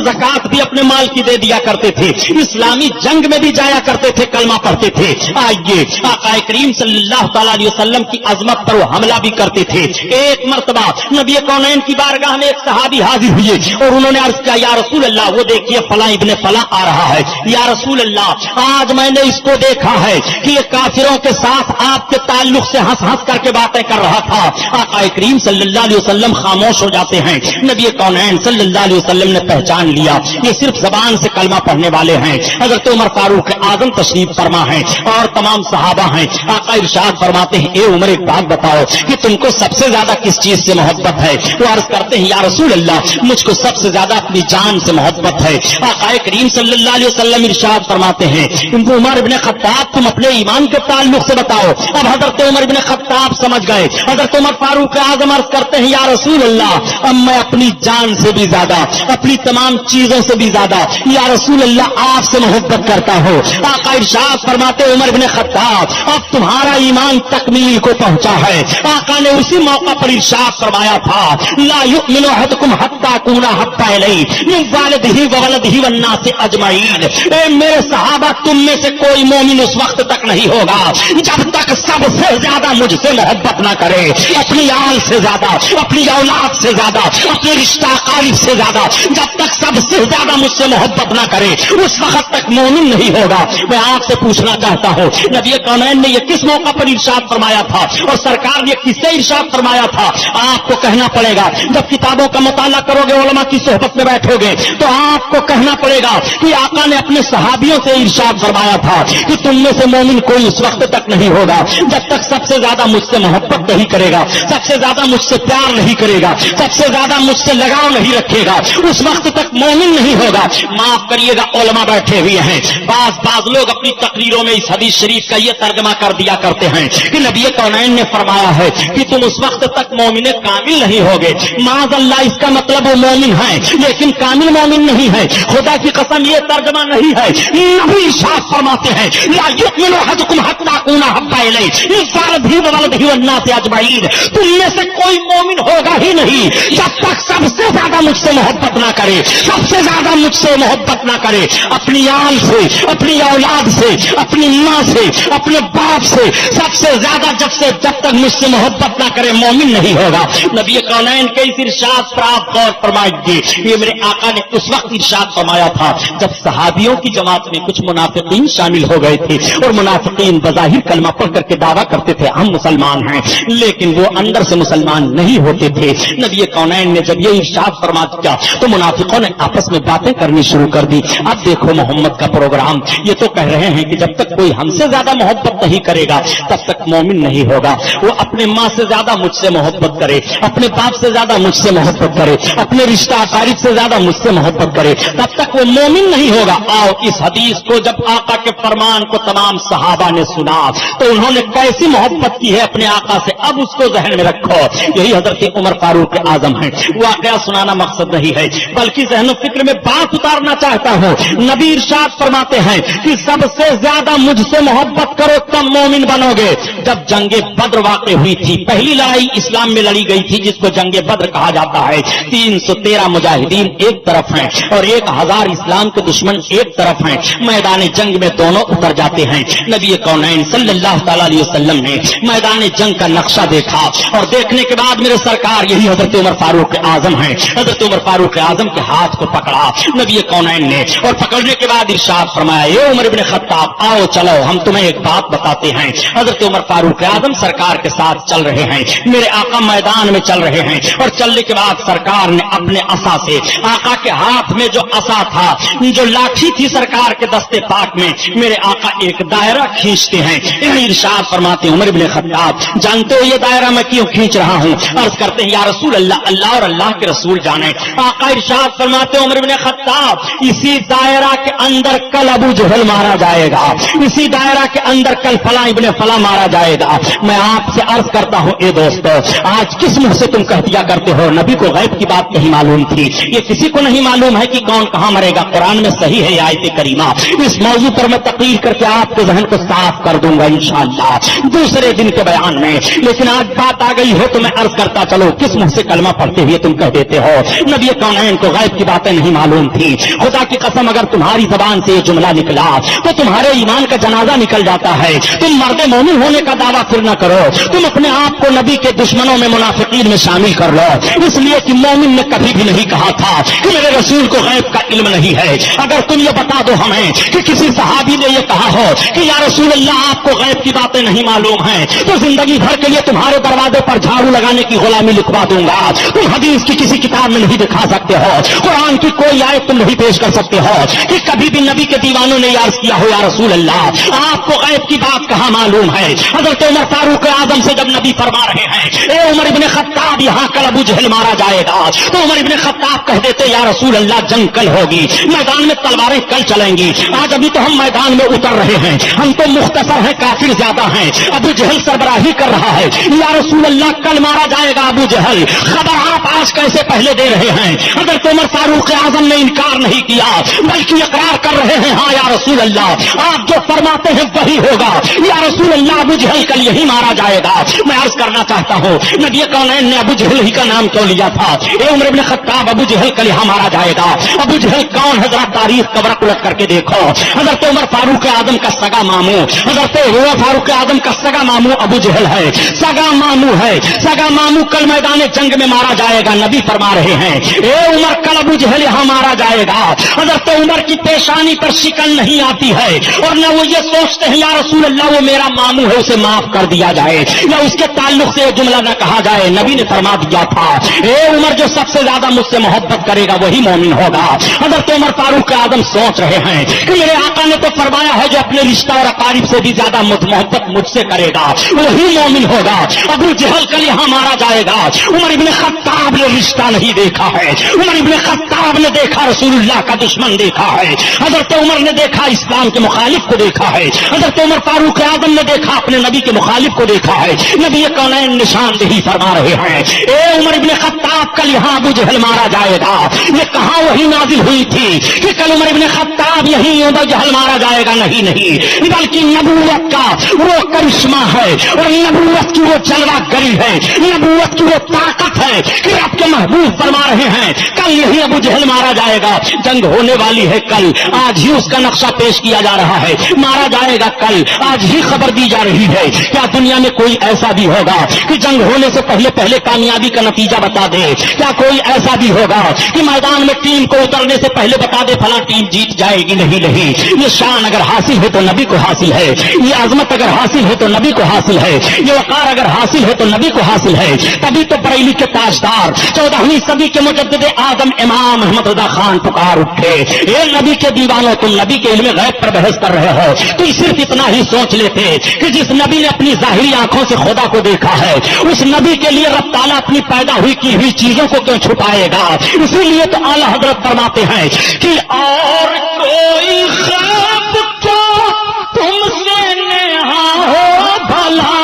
B: ज़कात भी अपने माल की दे दिया करते थे, इस्लामी जंग में भी जाया करते थे, कलमा पढ़ते थे। आइए, आक़ाए करीम सल्लल्लाहु तआला अलैहि वसल्लम की अजमत पर वो हमला भी करते थे। एक मर्तबा नबी कौनैन की बारगाह में एक सहाबी हाजिर हुए और उन्होंने अर्ज किया, या रसूल अल्लाह, वो देखिए फला इब्ने फला आ रहा है। या रसूल अल्लाह, आज मैंने इसको देखा है कि ये काफिरों के साथ आपके ताल्लुक से हंस हंस करके बातें कर रहा था। आक़ाए करीम सल्लल्लाहु अलैहि वसल्लम खामोश हो जाते हैं। नबी कौनैन सल्लल्लाहु अलैहि वसल्लम ने पहचान लिया, ये सिर्फ जबान से कलमा पढ़ने वाले हैं। हज़रत उमर फारूक आज़म तशरीफ फरमा है और तमाम सहाबा हैं। आका इरशाद फरमाते हैं, ए उमर, एक बात बताओ कि तुमको सबसे ज्यादा किस चीज से मोहब्बत है? वो अर्ज करते हैं, या रसूल अल्लाह, मुझको सबसे ज्यादा अपनी जान से मोहब्बत है। आक़ाए करीम सल्लल्लाहु अलैहि वसल्लम इरशाद फरमाते हैं, उमर इब्ने खत्ताब, तुम अपने ईमान के ताल्लुक से बताओ। अब हजरत उमर इब्ने खत्ताब समझ गए। हजरत उमर फारूक आज़म अर्ज करते हैं, या रसूल अल्लाह, अब मैं अपनी जान से भी ज्यादा, अपनी तमाम चीजों से भी ज्यादा या रसूल अल्लाह आपसे मोहब्बत करता हूं। आका इरशाद फरमाते, उमर इब्ने खत्ताब, अब तुम्हारा ईमान तकमील को पहुंचा है। आका ने उसी मौका पर इरशाद फरमाया था, ला युमिनु अहदुकुम हत्ता कुना हत्ता इलैहि मिन वालिदिही व वलदिही वन नासि अजमईन। ए मेरे सहाबा, तुम में से कोई मोमिन उस वक्त तक नहीं होगा जब तक सबसे ज्यादा मुझसे मोहब्बत ना करे, अपनी आल से ज्यादा, अपनी औलाद से ज्यादा, अपने रिश्ता कारिब से ज्यादा, जब तक सबसे ज्यादा मुझसे मोहब्बत ना करे उस वक्त तक मोमिन नहीं होगा। मैं आपसे पूछना चाहता हूं, नबी कौनैन ने यह किस मौका पर इरशाद फरमाया था और सरकार ने किससे इरशाद फरमाया था? आपको कहना पड़ेगा। जब किताबों का मुताला करोगे, उलमा की सोहबत में बैठोगे, तो आपको कहना पड़ेगा कि आका ने अपने सहाबियों से इरशाद फरमाया था कि तुम में से मोमिन कोई उस वक्त तक नहीं होगा जब तक सबसे ज्यादा मुझसे मोहब्बत नहीं करेगा, सबसे ज्यादा मुझसे प्यार नहीं करेगा, सबसे ज्यादा मुझसे लगाव नहीं रखेगा, उस वक्त तक मोमिन नहीं होगा। माफ करिएगा, उलमा बैठे हुए हैं, बाज लोग अपनी तकरीरों में इस हदीस शरीफ का यह तर्जमा कर दिया करते हैं कि नबी कौनैन ने फरमाया है कि तुम उस वक्त तक मोमिन कामिल नहीं होगे। माज़अल्लाह, इसका मतलब वो मोमिन है लेकिन कामिल मोमिन नहीं है। खुदा की कसम, ये तर्जमा नहीं है। नबी इरशाद फरमाते हैं, ला युमिनु अहदुकुम हत्ता कुना हब्बा इलैहि मिन वालिदिही व वलदिही वन नासि अजमईन। तुम में से कोई मोमिन होगा ही नहीं जब तक सबसे ज्यादा मुझसे मोहब्बत ना करे, सबसे ज्यादा मुझसे मोहब्बत ना करे, अपनी आल से, अपनी औलाद से, अपनी माँ से, अपने बाप से, सबसे ज्यादा जब तक मुझसे मोहब्बत ना करे मोमिन नहीं होगा। नबी कौनैन के इस इरशाद पर आप गौर फरमाइए। ये मेरे आका ने उस वक्त इरशाद फरमाया था जब सहाबियों की जमात में कुछ मुनाफिकीन शामिल हो गए थे और मुनाफिकीन बज़ाहिर कलमा पढ़ करके दावा करते थे हम मुसलमान हैं, लेकिन वो अंदर से मुसलमान नहीं होते थे। नबी कौनैन ने जब ये इरशाद फरमा दिया तो मुनाफिकों ने आपस में बातें करनी शुरू कर दी। अब देखो मोहम्मद का प्रोग्राम, ये तो कह रहे हैं कि जब तक कोई हमसे ज्यादा मोहब्बत नहीं करेगा तब तक मोमिन नहीं होगा। वो अपने माँ से ज्यादा मुझसे मोहब्बत करे, अपने बाप से ज्यादा मुझसे मोहब्बत करे, अपने रिश्ता अकारिब से ज्यादा मुझसे मोहब्बत करे, तब तक वो मोमिन नहीं होगा। आओ, इस हदीस को जब आका के फरमान को तमाम सहाबा ने सुना तो उन्होंने कैसी मोहब्बत की है अपने आका से, अब उसको जहन में रखो। यही हजरत उमर फारूक आजम है। वाकया सुनाना मकसद नहीं है, बल्कि जहन फिक्र में बात उतारना चाहता हूं। नबी इरशाद इरशाद फरमाते हैं कि सबसे ज्यादा मुझसे मोहब्बत करो तब मोमिन बनोगे। जब जंगे बद्र वाक़ हुई थी, पहली लड़ाई इस्लाम में लड़ी गई थी जिसको जंगे बद्र कहा जाता है। 313 मुजाहिदीन एक तरफ हैं और 1000 इस्लाम के दुश्मन एक तरफ हैं। मैदान जंग में दोनों उतर जाते हैं। नबी कौनैन सल्लल्लाहु तआला अलैहि वसल्लम ने मैदान जंग का नक्शा देखा और देखने के बाद मेरे सरकार, यही हजरत उमर फारूक आजम हैं, हजरत उमर फारूक आजम के हाथ को पकड़ा नबी कौनैन ने और पकड़ने के बाद इरशाद फरमाया, ये उमर इब्ने खत्ताब आओ चलो हम तुम्हें एक बात बताते हैं। हजरत उमर फारूक आजम सरकार के साथ चल रहे हैं, मेरे आका मैदान में चल रहे हैं और चलने के बाद सरकार ने अपने असा से, आका के हाथ में जो असा था, जो लाठी थी सरकार के दस्ते पाक में, मेरे आका एक दायरा खींचते हैं। यही इरशाद फरमाते हैं, उमर इब्ने खत्ताब जानते हो ये दायरा मैं क्यों खींच रहा हूं? अर्ज करते हैं या रसूल अल्लाह, अल्लाह और अल्लाह के रसूल जाने। आका इरशाद फरमाते हैं, उमर इब्ने खत्ताब इसी दायरा के अंदर कल अबू जहल मारा जाएगा, इसी दायरा के अंदर कल फला इब्ने फला मारा जाएगा। मैं आपसे अर्ज करता हूं ए दोस्तों, आज किस मुंह से तुम कह दिया करते हो नबी को गैब की बात नहीं मालूम थी? ये किसी को नहीं मालूम है कि कौन कहां मरेगा। कुरान में सही है आयत करीमा। इस मौजू पर मैं तकरीर करके आपके जहन को साफ कर दूंगा इंशाअल्लाह दूसरे दिन के बयान में। लेकिन आज बात आ गई हो तो मैं अर्ज करता चलो, किस मुंह से कलमा पढ़ते हुए तुम कह देते हो नबी कौनैन को गैब की बातें नहीं मालूम थी? खुदा की कसम अगर तुम्हारी जबान से ये जुमला निकला तो तुम्हारे ईमान का जनाजा निकल जाता है। तुम मर्द मोमिन होने का दावा फिर न करो, तुम अपने आप को नबी के दुश्मनों में, मुनाफिकीन में शामिल कर लो, इसलिए कि मोमिन ने कभी भी नहीं कहा था कि मेरे रसूल को गैब का इल्म नहीं है। अगर तुम ये बता दो हमें कि किसी सहाबी ने ये कहा हो कि या रसूल अल्लाह आपको गैब की बातें नहीं मालूम है, तो जिंदगी भर के लिए तुम्हारे दरवाजे पर झाड़ू लगाने की गुलामी लिखवा दूंगा। तुम हदीस की किसी किताब में नहीं दिखा सकते हो, कुरान की कोई आयत तुम नहीं पेश कर सकते हो कि कभी भी नबी के दीवानों ने अर्ज किया हो या रसूल अल्लाह आपको गैब की बात कहां मालूम है। हजरत उमर फारूक आजम से जब नबी फरमा रहे हैं, ए उमर इब्ने खत्ताब यहां कल अबू जहल मारा जाएगा, तो उमर इब्ने खत्ताब कह देते या रसूल अल्लाह जंग कल होगी, मैदान में तलवारें कल चलेंगी। आज अभी तो हम मैदान में उतर रहे हैं, हम तो मुख्तसर हैं, काफिर ज्यादा हैं। अबू जहल सरबराही कर रहा है, या रसूल अल्लाह कल मारा जाएगा अबू जहल, खबर आप आज कैसे पहले दे रहे हैं? हजरत उमर फारूक आजम ने इनकार नहीं किया बल्कि इकरार कर रहे हैं, हाँ या रसूल अल्लाह आप जो फरमाते हैं वही होगा, या रसूल अल्लाह अबू जहल कल यही मारा जाएगा। मैं अर्ज करना चाहता हूँ नबी कौनैन ने अबू जहल ही का नाम क्यों लिया था? ए उमर इब्ने खत्ताब अबू जहल कल यहां मारा जाएगा। अबू जहल कौन है जरा तारीख कब्र उलट करके देखो। हजरत उमर फारूक आजम का सगा मामू, हजरत उमर फारूक आजम का सगा मामू अबू जहल है, सगा मामू है। सगा मामू कल मैदान जंग में मारा जाएगा, नबी फरमा रहे हैं ए उमर कल अबू जहल यहां मारा जाएगा। हजरत उमर की पेशानी पर शिकन नहीं आती है और न वो ये सोचते हैं या रसूल अल्लाह वो मेरा मामू है उसे माफ कर दिया जाए या उसके ताल्लुक से जुमला न कहा जाए। नबी ने फरमा दिया था ए उमर जो सबसे ज्यादा मुझसे मोहब्बत करेगा वही मोमिन होगा। हजरत उमर फारूक आजम सोच रहे हैं कि मेरे आका ने तो फरमाया है जो अपने रिश्ता और अकारीब से भी ज्यादा मोहब्बत मुझसे करेगा वही मोमिन होगा। अबू जहल कल यहां मारा जाएगा। उमर इब्ने खत्ताब ने रिश्ता नहीं देखा है, उमर इब्ने खत्ताब ने देखा रसूलुल्लाह का दुश्मन देखा है। हजरत उमर ने देखा इस्लाम के मुखालिफ को देखा है। हजरत उमर फारूक आजम ने देखा अपने नबी के मुखालिफ को देखा है। नबी कौनैन निशानदेही फरमा रहे हैं ए उमर इब्ने खत्ताब कल यहां अबू जहल मारा जाएगा। ये कहां वही नाजिल हुई थी कि कल उमर इब्ने खत्ताब यही अबू जहल मारा जाएगा? नहीं नहीं, बल्कि नबूवत का वो करिश्मा है और नबूवत की वो जलवागरी है, नबूवत की वो ताकत है कि आपके महबूब फरमा रहे हैं कल यही अबू जहल मारा जाएगा। जंग होने वाली है कल, आज ही उसका नक्शा पेश किया जा रहा है, मारा जाएगा कल, आज ही खबर दी जा रही है। क्या दुनिया में कोई ऐसा भी होगा कि जंग होने से पहले पहले कामयाबी का नतीजा बता दे? क्या कोई ऐसा भी होगा कि मैदान में टीम को उतरने से पहले बता दे फला टीम जीत जाएगी? नहीं नहीं, ये शान अगर हासिल है तो नबी को हासिल है, ये अजमत अगर हासिल है तो नबी को हासिल है, ये वकार अगर हासिल है तो नबी को हासिल है। तभी तो बरेली के ताजदार 14वीं सदी के मुजद्दिद आजम इमाम अहमद रजा खान पुकार उठे, ये नबी के दीवानों तुम नबी के इल्म गैब पर बहस कर रहे हो। तुम सिर्फ इतना ही सोच लेते कि जिस नबी ने अपनी जाहिरी आंखों से खुदा को देखा है उस नबी के लिए रब ताला अपनी पैदा हुई की हुई चीजों को क्यों छुपाएगा? इसीलिए तो आला हजरत फरमाते हैं कि और कोई ख्वाब क्यों तुमसे नेहा हो भला,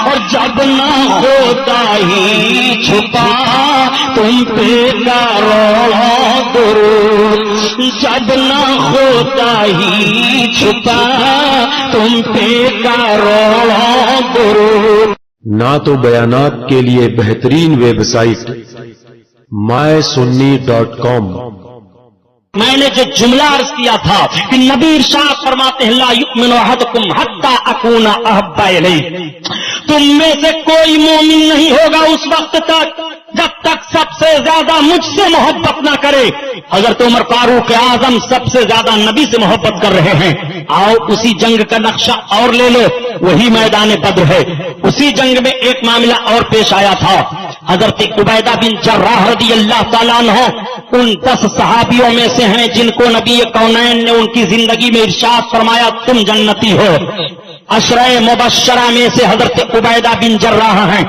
B: और जब ना होता ही छुपा
A: تم پہ کروڑوں درود، جب نہ ہوتا ہی چھپا تم پہ کروڑوں درود۔
C: نعت و بیانات کے لیے بہترین ویب سائٹ mysunni.com۔
A: میں نے جو جملہ عرض کیا تھا کہ نبی ارشاد فرماتے ہیں لا یؤمن احدکم حتی اکون احب الیہ، تم میں سے کوئی مومن نہیں ہوگا اس وقت تک جب تک سب سے زیادہ مجھ سے محبت نہ کرے۔ حضرت عمر فاروق اعظم سب سے زیادہ نبی سے محبت کر رہے ہیں۔ آؤ اسی جنگ کا نقشہ اور لے لو، وہی میدان بدر ہے۔ اسی جنگ میں ایک معاملہ اور پیش آیا تھا۔ حضرت عبیدہ بن جراح رضی اللہ تعالیٰ عنہ ان 10 صحابیوں میں سے ہیں جن کو نبی کونین نے ان کی زندگی میں ارشاد فرمایا تم جنتی ہو۔ عشرہ مبشرہ میں سے حضرت عبیدہ بن جراح ہیں۔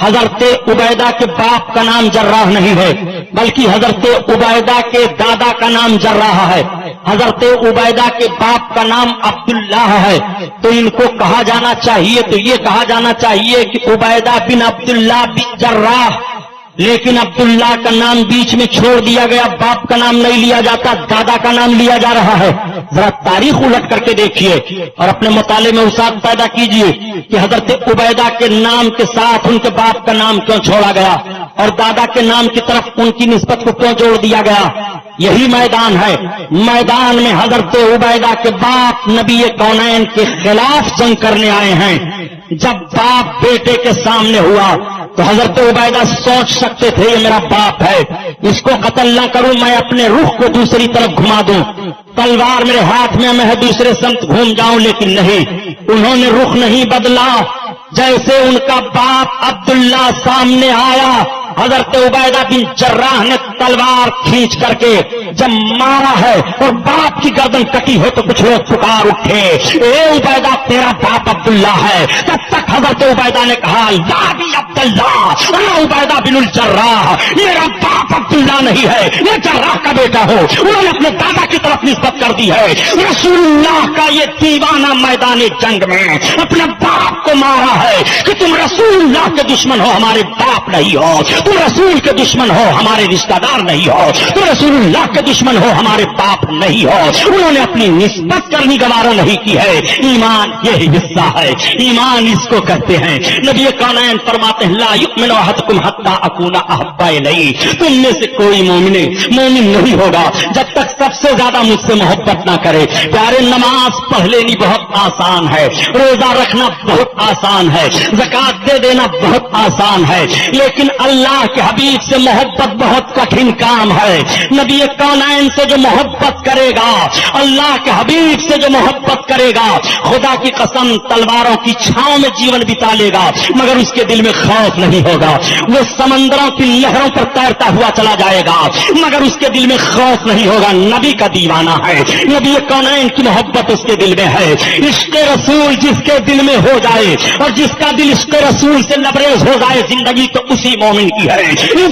A: حضرت عبیدہ کے باپ کا نام جراح نہیں ہے بلکہ حضرت عبیدہ کے دادا کا نام جراح ہے۔ حضرت عبیدہ کے باپ کا نام عبداللہ ہے، تو ان کو کہا جانا چاہیے تو یہ کہا جانا چاہیے کہ عبیدہ بن عبداللہ بن جراح، لیکن عبداللہ کا نام بیچ میں چھوڑ دیا گیا، باپ کا نام نہیں لیا جاتا، دادا کا نام لیا جا رہا ہے۔ ذرا تاریخ الٹ کر کے دیکھیے اور اپنے مطالعے میں وسعت پیدا کیجیے کہ حضرت عبیدہ کے نام کے ساتھ ان کے باپ کا نام کیوں چھوڑا گیا اور دادا کے نام کی طرف ان کی نسبت کو کیوں جوڑ دیا گیا۔ یہی میدان ہے، میدان میں حضرت عبیدہ کے باپ نبی کونین کے خلاف جنگ کرنے آئے ہیں۔ جب باپ بیٹے کے سامنے ہوا تو حضرت عبیدہ سوچ سکتے تھے یہ میرا باپ ہے، اس کو قتل نہ کروں، میں اپنے رخ کو دوسری طرف گھما دوں، تلوار میرے ہاتھ میں دوسرے سمت گھوم جاؤں، لیکن نہیں، انہوں نے رخ نہیں بدلا۔ جیسے ان کا باپ عبداللہ سامنے آیا، حضرت عبیدہ بن جراح نے تلوار کھینچ کر کے جب مارا ہے اور باپ کی گردن کٹی ہو تو کچھ لوگ پکار اٹھے اے عبیدہ تیرا باپ عبداللہ ہے۔ تب تک حضرت عبیدہ نے کہا لا بھی عبداللہ، انا عبیدہ بن الجراح، میرا باپ عبداللہ نہیں ہے، میں جراح کا بیٹا ہوں۔ انہوں نے اپنے دادا کی طرف نسبت کر دی ہے۔ رسول اللہ کا یہ دیوانہ میدان جنگ میں اپنے باپ کو مارا ہے کہ تم رسول اللہ کے دشمن ہو، ہمارے باپ نہیں ہو، تم رسول کے دشمن ہو، ہمارے رشتہ دار نہیں ہو، تم رسول اللہ کے دشمن ہو، ہمارے باپ نہیں ہو۔ انہوں نے اپنی نسبت کرنی گوارا نہیں کی ہے۔ ایمان یہی حصہ ہے، ایمان اس کو کہتے ہیں۔ نبی کونین فرماتے ہیں لا یؤمن احدکم حتی اکون احب الیہ، تم میں سے کوئی مومن نہیں ہوگا جب تک سب سے زیادہ مجھ سے محبت نہ کرے۔ پیارے نماز پڑھ لینی بہت آسان ہے، روزہ رکھنا بہت آسان ہے، زکات دے دینا بہت آسان ہے، لیکن اللہ کے حبیب سے محبت بہت کٹھن کام ہے۔ نبی کونین سے جو محبت کرے گا، اللہ کے حبیب سے جو محبت کرے گا، خدا کی قسم تلواروں کی چھاؤں میں جیون بتا لے گا مگر اس کے دل میں خوف نہیں ہوگا۔ وہ سمندروں کی لہروں پر تیرتا ہوا چلا جائے گا مگر اس کے دل میں خوف نہیں ہوگا۔ نبی کا دیوانہ ہے، نبی کونین کی محبت اس کے دل میں ہے۔ عشق رسول جس کے دل میں ہو جائے اور جس کا دل عشق رسول سے لبریز ہو جائے، زندگی تو اسی مومن کی ہے،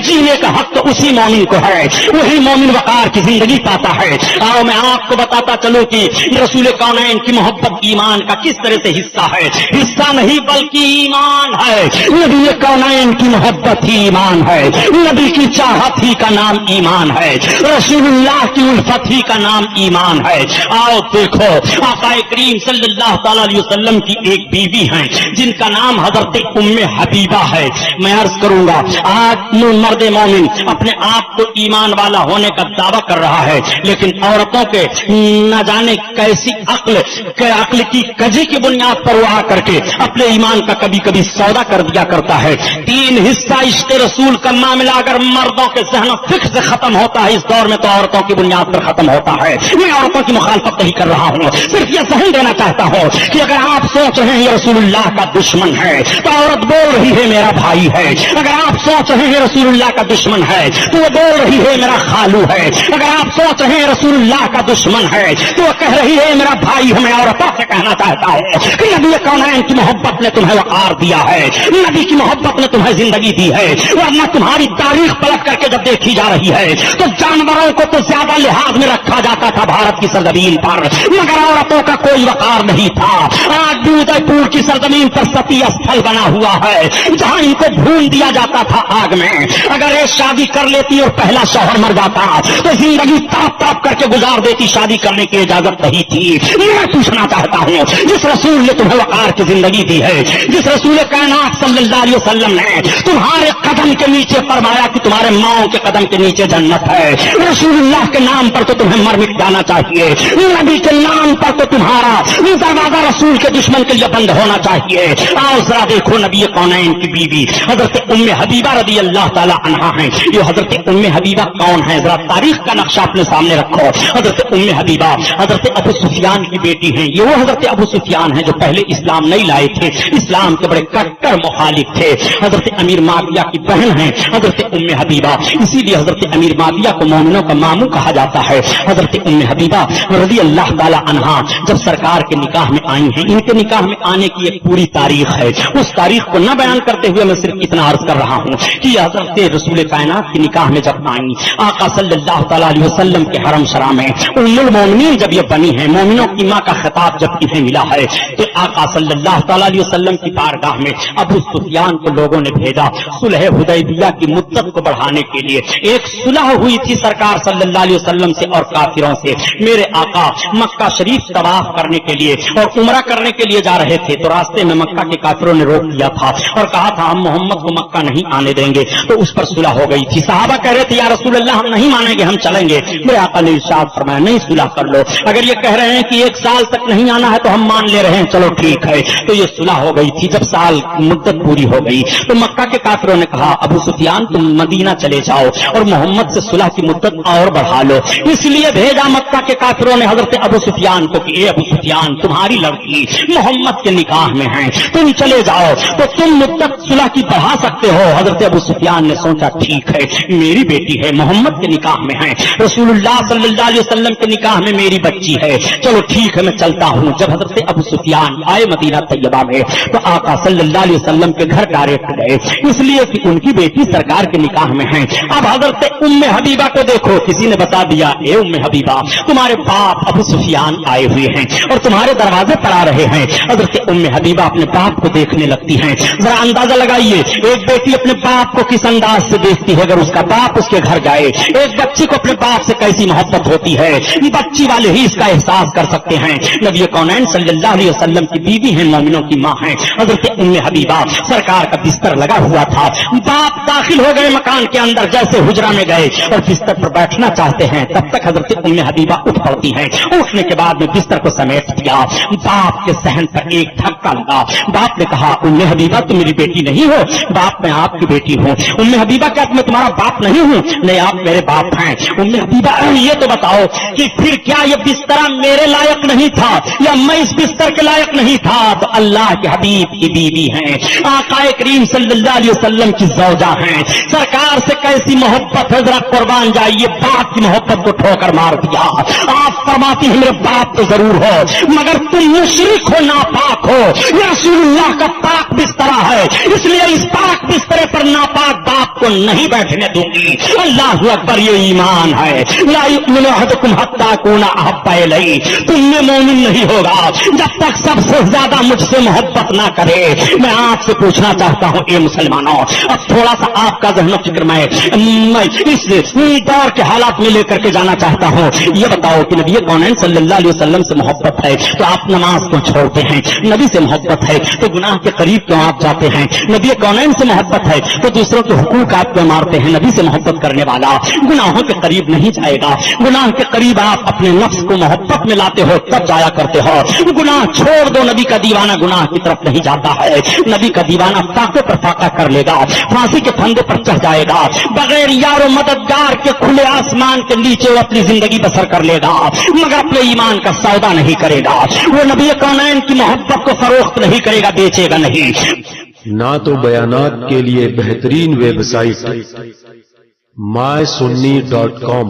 A: جینے کا حق تو اسی مومن کو ہے، وہی مومن وقار کی زندگی پاتا ہے۔ آؤ میں آپ کو بتاتا چلوں کہ رسول کونین کی محبت ایمان کا کس طرح سے حصہ ہے، حصہ نہیں بلکہ ایمان ہے۔ نبی کونین کی محبت ہی ایمان ہے، نبی کی چاہت ہی کا نام ایمان ہے، رسول اللہ کی الفت ہی کا نام ایمان ہے۔ آؤ دیکھو آقا کریم صلی اللہ تعالی علیہ وسلم کی ایک بیوی ہیں جن کا نام حضرت ام حبیبہ ہے۔ میں عرض کروں گا آج مرد مومن اپنے آپ کو ایمان والا ہونے کا دعویٰ کر رہا ہے، لیکن عورتوں کے نہ جانے کیسی عقل کی کجی کی بنیاد پر وہ آ کر کے اپنے ایمان کا کبھی کبھی سودا کر دیا کرتا ہے۔ 3 حصہ عشق رسول کا معاملہ اگر مردوں کے ذہن و فکر سے ختم ہوتا ہے اس دور میں تو عورتوں کی بنیاد پر ختم ہوتا ہے۔ میں عورتوں کی مخالفت نہیں کر رہا ہوں، صرف یہ ذہن دینا چاہتا ہوں کہ اگر آپ سوچ رہے ہیں یہ رسول اللہ کا دشمن ہے تو عورت بول رہی ہے میرا بھائی ہے۔ اگر آپ سوچ رہے ہیں رسول اللہ کا دشمن ہے تو وہ بول رہی ہے میرا خالو ہے۔
B: अगर आप सोच रहे हैं रसूलुल्लाह का दुश्मन है तो वो कह रही है मेरा भाई हमें औरतों से कहना चाहता है कि नबी कौनैन की मोहब्बत ने तुम्हें वकार दिया है, नबी की मोहब्बत ने तुम्हें जिंदगी दी है, वरना तुम्हारी तारीख पलट करके जब देखी जा रही है तो जानवरों को तो ज्यादा लिहाज में रखा जाता था भारत की सरजमीन पर, मगर औरतों का कोई वकार नहीं था। आज भी उदयपुर की सरजमीन पर सती स्थल बना हुआ है जहां इनको भून दिया जाता था आग में। अगर ये शादी कर लेती और पहला शौहर मर जाता तो जिंदगी ताप ताप करके गुजार देती, शादी करने की इजाजत नहीं थी। मैं पूछना चाहता हूँ जिस रसूल ने तुम्हें वकार की जिंदगी दी है, जिस रसूल कायनात सल्लल्लाहु अलैहि वसल्लम ने तुम्हारे कदम के नीचे फरमाया कि तुम्हारे माओ के कदम के नीचे जन्नत है, रसूलुल्लाह के नाम पर तो तुम्हें मर मिट जाना चाहिए, नबी के नाम पर तो तुम्हारा दरवाजा रसूल के दुश्मन के लिए बंद होना चाहिए। आओ जरा देखो नबी कौनैन की बीवी हजरत उम्मे हबीबा रदी अल्लाह ताला अन्हा हैं। ये हजरत उम्मे हबीबा कौन है, जरा तारीख का नक्शा अपने सामने रखो। हजरत उम्मे हबीबा हजरत अबू सुफियान की बेटी हैं। ये वो हजरत अबू सुफियान है जो पहले इस्लाम नहीं लाए थे, इस्लाम के बड़े कट्टर मुखालिफ थे। हजरत अमीर माविया की बहन है हजरत उम्मे हबीबा, इसीलिए हजरत अमीर माविया को मोमिनों का मामू कहा जाता है। हजरत उम्मे हबीबा रदी अल्लाह ताला अन्हा जब सरकार के निकाह में आई हैं, इनके निकाह में आने की एक पूरी तारीख है। उस तारीख को न बयान करते हुए मैं सिर्फ इतना अर्ज कर रहा हूँ कि हजरत रसूल कायनात के निकाह में जब आई आका सल्लल्लाहु तआला अलैहि वसल्लम के हरम शरा में उम्मुल मोमिनीन जब ये बनी है, मोमिनों की माँ का खिताब जब इन्हें मिला है तो आका सल्लल्लाहु तआला अलैहि वसल्लम की बारगाह में अबू सुफियान को लोगों ने भेजा सुलह हुदैबिया की मुद्दत को बढ़ाने के लिए। एक सुलह हुई थी सरकार सल्लल्लाहु अलैहि वसल्लम से और काफिरों से। मेरे आका मक्का शरीफ तवाफ करने के लिए और उमरा करने के लिए जा रहे थे तो रास्ते में मक्का के काफिरों ने रोक दिया था और कहा था हम मोहम्मद को मक्का नहीं आने देंगे, तो उस पर सुलह हो गई थी। सहाबा कह रहे थे या रसूल अल्लाह हम नहीं मानेंगे, हम चलेंगे। मेरे आका ने इरशाद फरमाया नहीं सुलह कर लो, अगर ये कह रहे हैं कि एक साल तक नहीं आना है तो हम मान ले रहे हैं, चलो ठीक है। तो ये सुलह हो गई थी। जब साल की मुद्दत पूरी हो गई तो मक्का के काफिरों ने कहा अबू सुफियान तुम मदीना चले जाओ और मोहम्मद से सुलह की मुद्दत और बढ़ा लो। इसलिए भेजा मक्का के काफिरों ने हजरत अबू सुफियान को कि अबू सुफियान तुम्हारी लड़की मोहम्मद के निकाह में है, तुम चले जाओ तो तुम मुद्दत सुलह की बढ़ा सकते हो। हजरत अबू सुफियान ने सोचा ठीक है मेरी बेटी है, मोहम्मद के निकाह में है, रसूलुल्लाह सल्लल्लाहु अलैहि वसल्लम के निकाह में मेरी बच्ची है, चलो ठीक है मैं चलता हूँ। जब हजरत अबू सुफियान आए मदीना तैयबा में तो आका सल्लल्लाहु अलैहि वसल्लम के घर डायरेक्ट गए, इसलिए कि उनकी बेटी सरकार के निकाह में है। अब हजरत उम्मे हबीबा को देखो, किसी ने बता दिया ए उम्मे हबीबा तुम्हारे बाप अबू सुफियान आए हुए हैं और तुम्हारे दरवाजे पर आ रहे हैं। हजरत उम्मे हबीबा अपने बाप को देखने लगती हैं। जरा अंदाजा लगाइए एक बेटी अपने बाप को किस अंदाज से देखती है। अगर उसका बाप उसके घर जाए, एक बच्ची को अपने बाप से कैसी मोहब्बत होती है, बच्ची वाले ही इसका एहसास कर सकते हैं। नबी कौनैन सल्लल्लाहु अलैहि वसल्लम की बीवी है, मोमिनों की माँ है। हजरत उम्मे हबीबा सरकार का बिस्तर लगा हुआ था, बाप दाखिल हो गए मकान के अंदर, जैसे हुजरा में गए और बिस्तर पर बैठना चाहते हैं तब तक हजरत उम्मे हबीबा उठ पड़ती है। उठने के बाद में बिस्तर को समेट दिया, बाप के सहन पर एक धक्का लगा। बाप ने कहा उम्मे हबीबा तुम मेरी बेटी नहीं हो। बाप मैं आपकी बेटी हूँ। उम्मे हबीबा क्या मैं तुम्हारा बाप नहीं हूँ? नहीं आप मेरे बाप हैं। उम्मे हबीबा ये तो बताओ कि फिर क्या ये बिस्तरा मेरे लायक नहीं था या मैं इस बिस्तर के लायक नहीं था? तो अल्लाह के हबीब की बीवी हैं, आका करीम सल्लल्लाहु अलैहि वसल्लम की ज़ौजा हैं। सरकार से कैसी मोहब्बत है, जरा कुर्बान जाइए। बाप की मोहब्बत को ठोकर मार दिया। आप फरमाती हैं मेरे बाप तो जरूर हो मगर तुम मुशरिक हो, नापाक हो। रसूलुल्लाह का पाक बिस्तरा है, इसलिए इस पाक बिस्तरे पर नापाक बाप को नहीं बैठने दूंगी। अल्लाहु अकबर, ये ईमान है। ला युमिनु अहदुकुम हत्ता यकूना अहब्बा इलैहि, तुमने मोमिन नहीं होगा जब तक सबसे ज्यादा मुझसे मोहब्बत ना करे। मैं आपसे पूछना चाहता हूँ ए मुसलमानों, अब थोड़ा सा आपका ज़हन फिक्र मैं इस दौर के हालात में लेकर के जाना चाहता हूँ। ये बताओ कि नबी कौनैन सल्लल्लाहु अलैहि वसल्लम से मोहब्बत है तो आप नमाज क्यों छोड़ते हैं? नबी से मोहब्बत है तो गुनाह के करीब क्यों आप जाते हैं? नबी कौनैन से मोहब्बत है तो दूसरों के हुकूक आप क्यों मारते हैं? नबी से मोहब्बत करने वाला गुनाहों के करीब नहीं जाएगा। गुनाह के करीब आप अपने नफ्स को मोहब्बत में लाते हो तब जाया करते हो। गुनाह छोड़ दो, नबी का दीवाना गुनाह की तरफ नहीं जाता है। नबी का दीवाना फाके पर फाका कर लेगा, फांसी के फंदे पर चढ़ जाएगा, बगैर यार मददगार के खुले आसमान के नीचे वो अपनी जिंदगी बसर कर लेगा मगर अपने ईमान का सौदा नहीं करेगा। वो नबी कौनैन की मोहब्बत को फरोख्त नहीं करेगा, बेचेगा नहीं।
C: ना तो बयानात के लिए बेहतरीन वेबसाइट mysunni.com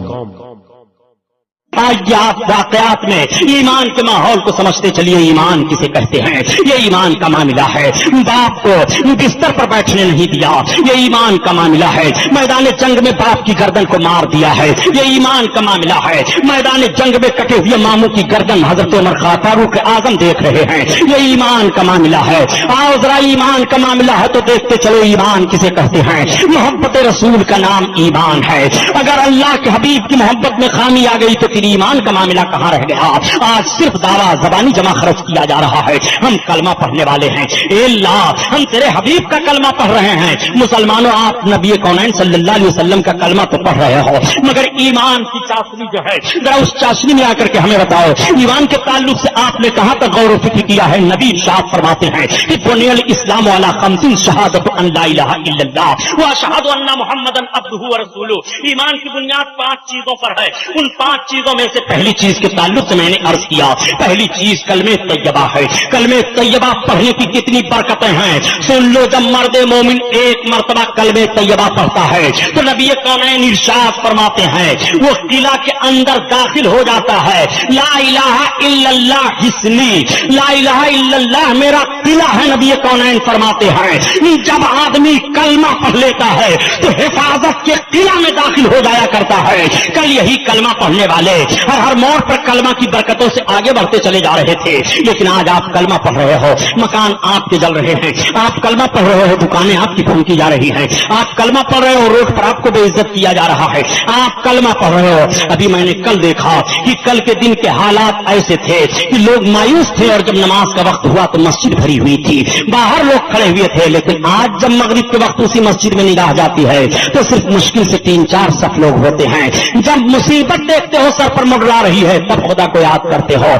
B: آئیے آپ واقعات میں ایمان کے ماحول کو سمجھتے چلیے. ایمان کسے کہتے ہیں؟ یہ ایمان کا معاملہ ہے. باپ کو بستر پر بیٹھنے نہیں دیا، یہ ایمان کا معاملہ ہے. میدان جنگ میں باپ کی گردن کو مار دیا ہے، یہ ایمان کا معاملہ ہے. میدان جنگ میں کٹے ہوئے ماموں کی گردن حضرت عمر فاروق اعظم دیکھ رہے ہیں، یہ ایمان کا معاملہ ہے. آؤ ذرا ایمان کا معاملہ ہے تو دیکھتے چلو ایمان کسے کہتے ہیں. محبت رسول کا نام ایمان ہے. اگر اللہ کے حبیب کی محبت میں خامی آ گئی تو ایمان کا معاملہ کہاں رہ گیا؟ آج صرف دعویٰ زبانی جمع خرچ کیا جا رہا ہے. ہم کلمہ پڑھنے والے ہیں، اے اللہ ہم تیرے حبیب کا کلمہ پڑھ رہے ہیں. مسلمانوں آپ نبی کونین صلی اللہ علیہ وسلم کا کلمہ تو پڑھ رہے ہو، مگر ایمان کی چاشنی جو ہے ذرا اس چاشنی میں آ کر کے ہمیں بتاؤ ایمان کے تعلق سے آپ نے کہاں تک غور و فکر کیا ہے؟ نبی ارشاد فرماتے ہیں کہ بنی الاسلام علی خمس شہادت ان لا الہ الا اللہ واشہد ان محمدا عبدہ ورسولہ. ایمان کی بنیاد 5 چیزوں پر ہے. ان 5 چیزوں میں سے پہلی چیز کے تعلق سے میں نے عرض کیا، پہلی چیز کلمہ طیبہ ہے. کلمہ طیبہ پڑھنے کی کتنی برکتیں ہیں سن لو. جب مرد مومن ایک مرتبہ کلمہ طیبہ پڑھتا ہے تو نبی کونین ارشاد فرماتے ہیں وہ قلعہ کے اندر داخل ہو جاتا ہے. لا الہ الا اللہ حصنی، لا الہ الا اللہ میرا قلعہ ہے. نبی کونین فرماتے ہیں جب آدمی کلمہ پڑھ لیتا ہے تو حفاظت کے قلعہ میں داخل ہو جایا کرتا ہے. کل یہی کلمہ پڑھنے والے ہر موڑ پر کلمہ کی برکتوں سے آگے بڑھتے چلے جا رہے تھے، لیکن آج آپ کلمہ پڑھ رہے ہو، مکان آپ کے جل رہے ہیں. آپ کلمہ پڑھ رہے ہو، دکانیں آپ کی پھونکی جا رہی ہیں. آپ کلمہ پڑھ رہے ہو، روڈ پر آپ کو بے عزت کیا جا رہا ہے. آپ کلمہ پڑھ رہے ہو. ابھی میں نے کل دیکھا کہ کل کے دن کے حالات ایسے تھے کہ لوگ مایوس تھے اور جب نماز کا وقت ہوا تو مسجد بھری ہوئی تھی، باہر لوگ کھڑے ہوئے تھے. لیکن آج جب مغرب کے وقت اسی مسجد میں نگاہ جاتی ہے تو صرف مشکل سے 3-4 صف لوگ ہوتے ہیں. جب مصیبت دیکھتے ہو سر پر منڈلا رہی ہے تب خدا کو یاد کرتے ہو.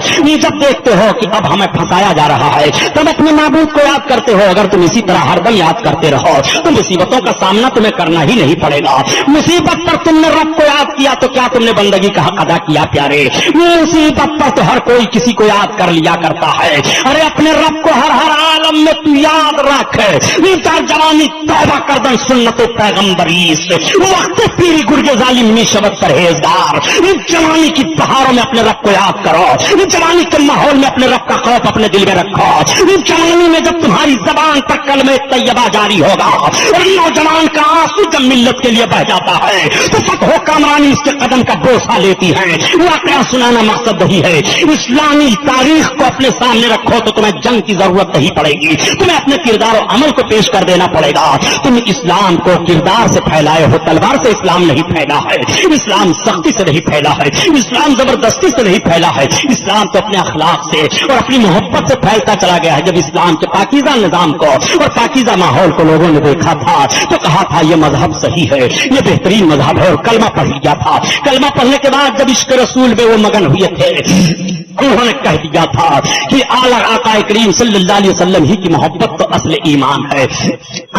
B: جب دیکھتے ہو کہ اب ہمیں پھنسایا جا رہا ہے تب اپنے معبود کو یاد کرتے ہو. اگر تم اسی طرح ہر دم یاد کرتے رہو تو مصیبتوں کا سامنا تمہیں کرنا ہی نہیں پڑے گا. مصیبت پر تم نے رب کو یاد کیا تو کیا تم نے بندگی کا حق ادا کیا پیارے؟ مصیبت پر تو ہر کوئی کسی کو یاد کر لیا کرتا ہے. ارے اپنے رب کو ہر عالم میں تو یاد رکھ. جوانی توبہ کردن سنت پیغمبری وقت پیری گرگ ظالم میں شبد پرہیزگار. جوانی کی بہاروں میں اپنے رب کو یاد کرو. جوانی کے ماحول میں اپنے رب کا خوف اپنے دل میں رکھو. جوانی میں جب تمہاری زبان پر کلمہ طیبہ جاری ہوگا اور نوجوان کا آنسو جب ملت کے لیے بہ جاتا ہے تو فتح و کامرانی اس کے قدم کا بوسہ لیتی ہے. واقعہ سنانا مقصد وہی ہے. اسلامی تاریخ کو اپنے سامنے رکھو تو تمہیں جنگ کی ضرورت نہیں پڑے گی. تمہیں اپنے کردار و عمل کو پیش کر دینا پڑے گا. تم اسلام کو کردار سے پھیلائے ہو، تلوار سے اسلام نہیں پھیلا ہے. اسلام سختی سے نہیں پھیلا ہے. اسلام زبردستی سے نہیں پھیلا ہے. اسلام تو اپنے اخلاق سے اور اپنی محبت سے پھیلتا چلا گیا ہے. جب اسلام کے پاکیزہ نظام کو اور پاکیزہ ماحول کو لوگوں نے دیکھا تھا تو کہا تھا یہ مذہب صحیح ہے، یہ بہترین مذہب ہے، اور کلمہ پڑھ لیا تھا. کلمہ پڑھنے کے بعد جب عشق رسول میں وہ مگن ہوئے تھے انہوں نے کہہ دیا تھا کہ اعلیٰ آقا کریم صلی اللہ علیہ وسلم ہی کی محبت تو اصل ایمان ہے.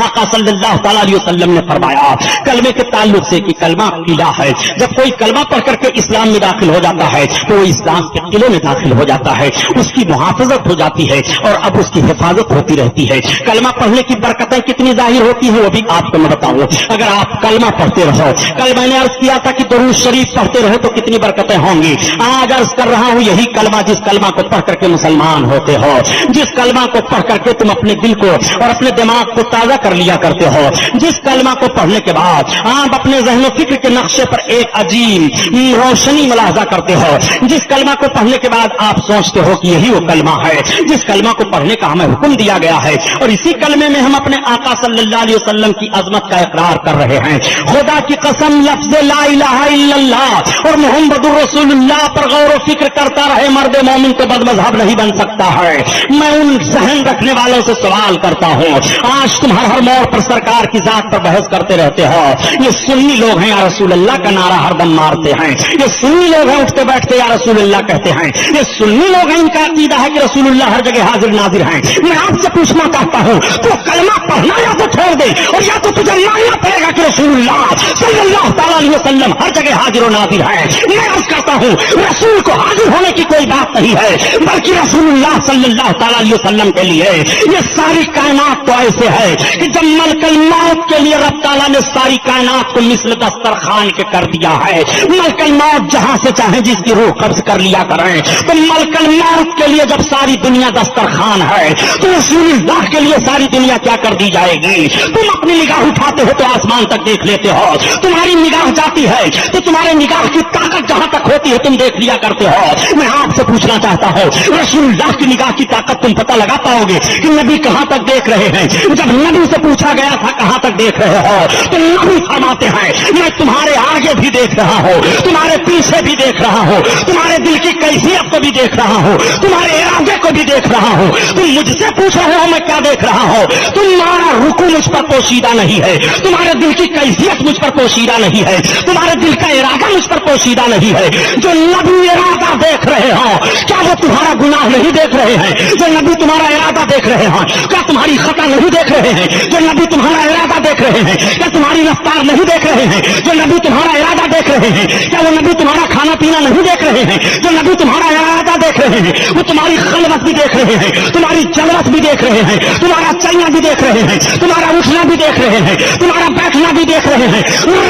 B: آقا صلی اللہ تعالیٰ علیہ وسلم نے فرمایا کلمے کے تعلق سے کہ کلمہ قلعہ ہے. جب کوئی کلمہ پڑھ کر کے اسلام میں داخل ہو جاتا ہے تو وہ اسلام کے قلعے میں داخل ہو جاتا ہے. اس کی محافظت ہو جاتی ہے اور اب اس کی حفاظت ہوتی رہتی ہے. کلمہ پڑھنے کی برکتیں کتنی ظاہر ہوتی ہیں وہ بھی آپ کو میں بتاؤں. اگر آپ کلمہ پڑھتے رہو، کل میں نے عرض کیا تھا کہ درود شریف پڑھتے رہو تو کتنی برکتیں ہوں گی. آج عرض کر رہا ہوں یہی کلمہ جس کلمہ کو پڑھ کر کے مسلمان ہوتے ہو، جس کلمہ کو پڑھ کر کے تم اپنے دل کو اور اپنے دماغ کو تازہ کر لیا کرتے ہو، جس کلمہ کو پڑھنے کے بعد آپ اپنے ذہن و فکر کے نقشے پر ایک عجیب روشنی ملاحظہ کرتے ہو، جس کلمہ کو پڑھنے کے بعد آپ سوچتے ہو کہ یہی وہ کلمہ ہے جس کلمہ کو پڑھنے کا ہمیں حکم دیا گیا ہے. اور اسی کلمے میں ہم اپنے آقا صلی اللہ علیہ وسلم کی عظمت کا اقرار کر رہے ہیں. خدا کی قسم لفظ لا الہ الا اللہ اور محمد رسول اللہ پر غور و فکر کرتا رہے مرد مومن کو بد مذہب نہیں بن سکتا ہے. میں ان ذہن رکھنے والوں سے سوال کرتا ہوں آج تم ہر موڑ پر سرکار کی ذات پر بحث کرتے رہتے ہو. یہ سنی لوگ ہیں یا رسول اللہ کا نعرہ ہر دم مارتے ہیں. یہ سنی لوگ ہیں اٹھتے بیٹھتے یا رسول اللہ کہتے ہیں. یہ سنی لوگ ہیں ان کا عقیدہ ہے کہ رسول اللہ ہر جگہ حاضر ناظر ہیں. میں آپ سے پوچھنا چاہتا ہوں تو کلمہ پڑھنا یا تو چھوڑ دے اور یا تو تجھے ماننا پڑے گا کہ رسول اللہ صلی اللہ تعالیٰ علیہ علیہ وسلم ہر جگہ حاضر و ناظر ہے. میں عرض کرتا ہوں رسول کو حاضر ہونے کی کوئی بات نہیں ہے, بلکہ رسول اللہ صلی اللہ تعالی علیہ وسلم کے لیے یہ ساری کائنات تو ایسے ہے کہ جب ملک الموت کے لیے رب تعالیٰ نے ساری کائنات کو مثل دسترخوان کے کر دیا ہے. ملک الموت جہاں سے چاہے جس کی روح قبض کر لیا کریں, تو ملک الموت کے لیے جب ساری دنیا دسترخوان ہے تو رسول اللہ کے لیے ساری دنیا کیا کر دی جائے گی؟ تم اپنی نگاہ اٹھاتے ہو تو آسمان تک دیکھ لیتے ہو, تمہاری نگاہ جاتی ہے تو تمہارے نگاہ کی طاقت جہاں تک ہوتی ہے تم دیکھ لیا کرتے ہو. میں آپ سے پوچھنا چاہتا ہوں رسول اللہ کی نگاہ کی طاقت تم پتہ لگا پاؤ گے کہ نبی کہاں تک دیکھ رہے ہیں؟ جب نبی سے پوچھا گیا تھا کہاں تک دیکھ رہے ہو, تو نبی فرماتے ہیں میں تمہارے آگے بھی دیکھ رہا ہوں, تمہارے پیچھے بھی دیکھ رہا ہوں, تمہارے دل کی کیفیت کو بھی دیکھ رہا ہوں, تمہارے ارادے کو بھی دیکھ رہا ہوں. تم مجھ سے پوچھ رہے ہو میں کیا دیکھ رہا ہوں؟ تمہارا رکوع مجھ پر پوشیدہ نہیں ہے, تمہارے دل کی کیفیت مجھ پر پوشیدہ نہیں ہے, تمہارے دل کا ارادہ مجھ پر پوشیدہ نہیں ہے. جو نبی ارادہ دیکھ رہے ہوں کیا وہ تمہارا گناہ نہیں دیکھ رہے ہیں؟ جو نبی تمہارا ارادہ دیکھ رہے ہیں کیا تمہاری خطا نہیں دیکھ رہے ہیں؟ جو نبی تمہارا ارادہ دیکھ رہے ہیں کیا تمہاری رفتار نہیں دیکھ رہے ہیں؟ جو نبی تمہارا ارادہ دیکھ رہے ہیں کیا وہ نبی تمہارا کھانا پینا نہیں دیکھ رہے ہیں؟ جو نبی تمہارا ارادہ دیکھ رہے ہیں وہ تمہاری خلوت بھی دیکھ رہے ہیں, تمہاری جلوت بھی دیکھ رہے ہیں, تمہارا چلنا بھی دیکھ رہے ہیں, تمہارا اٹھنا بھی دیکھ رہے ہیں, تمہارا بیٹھنا بھی دیکھ رہے ہیں.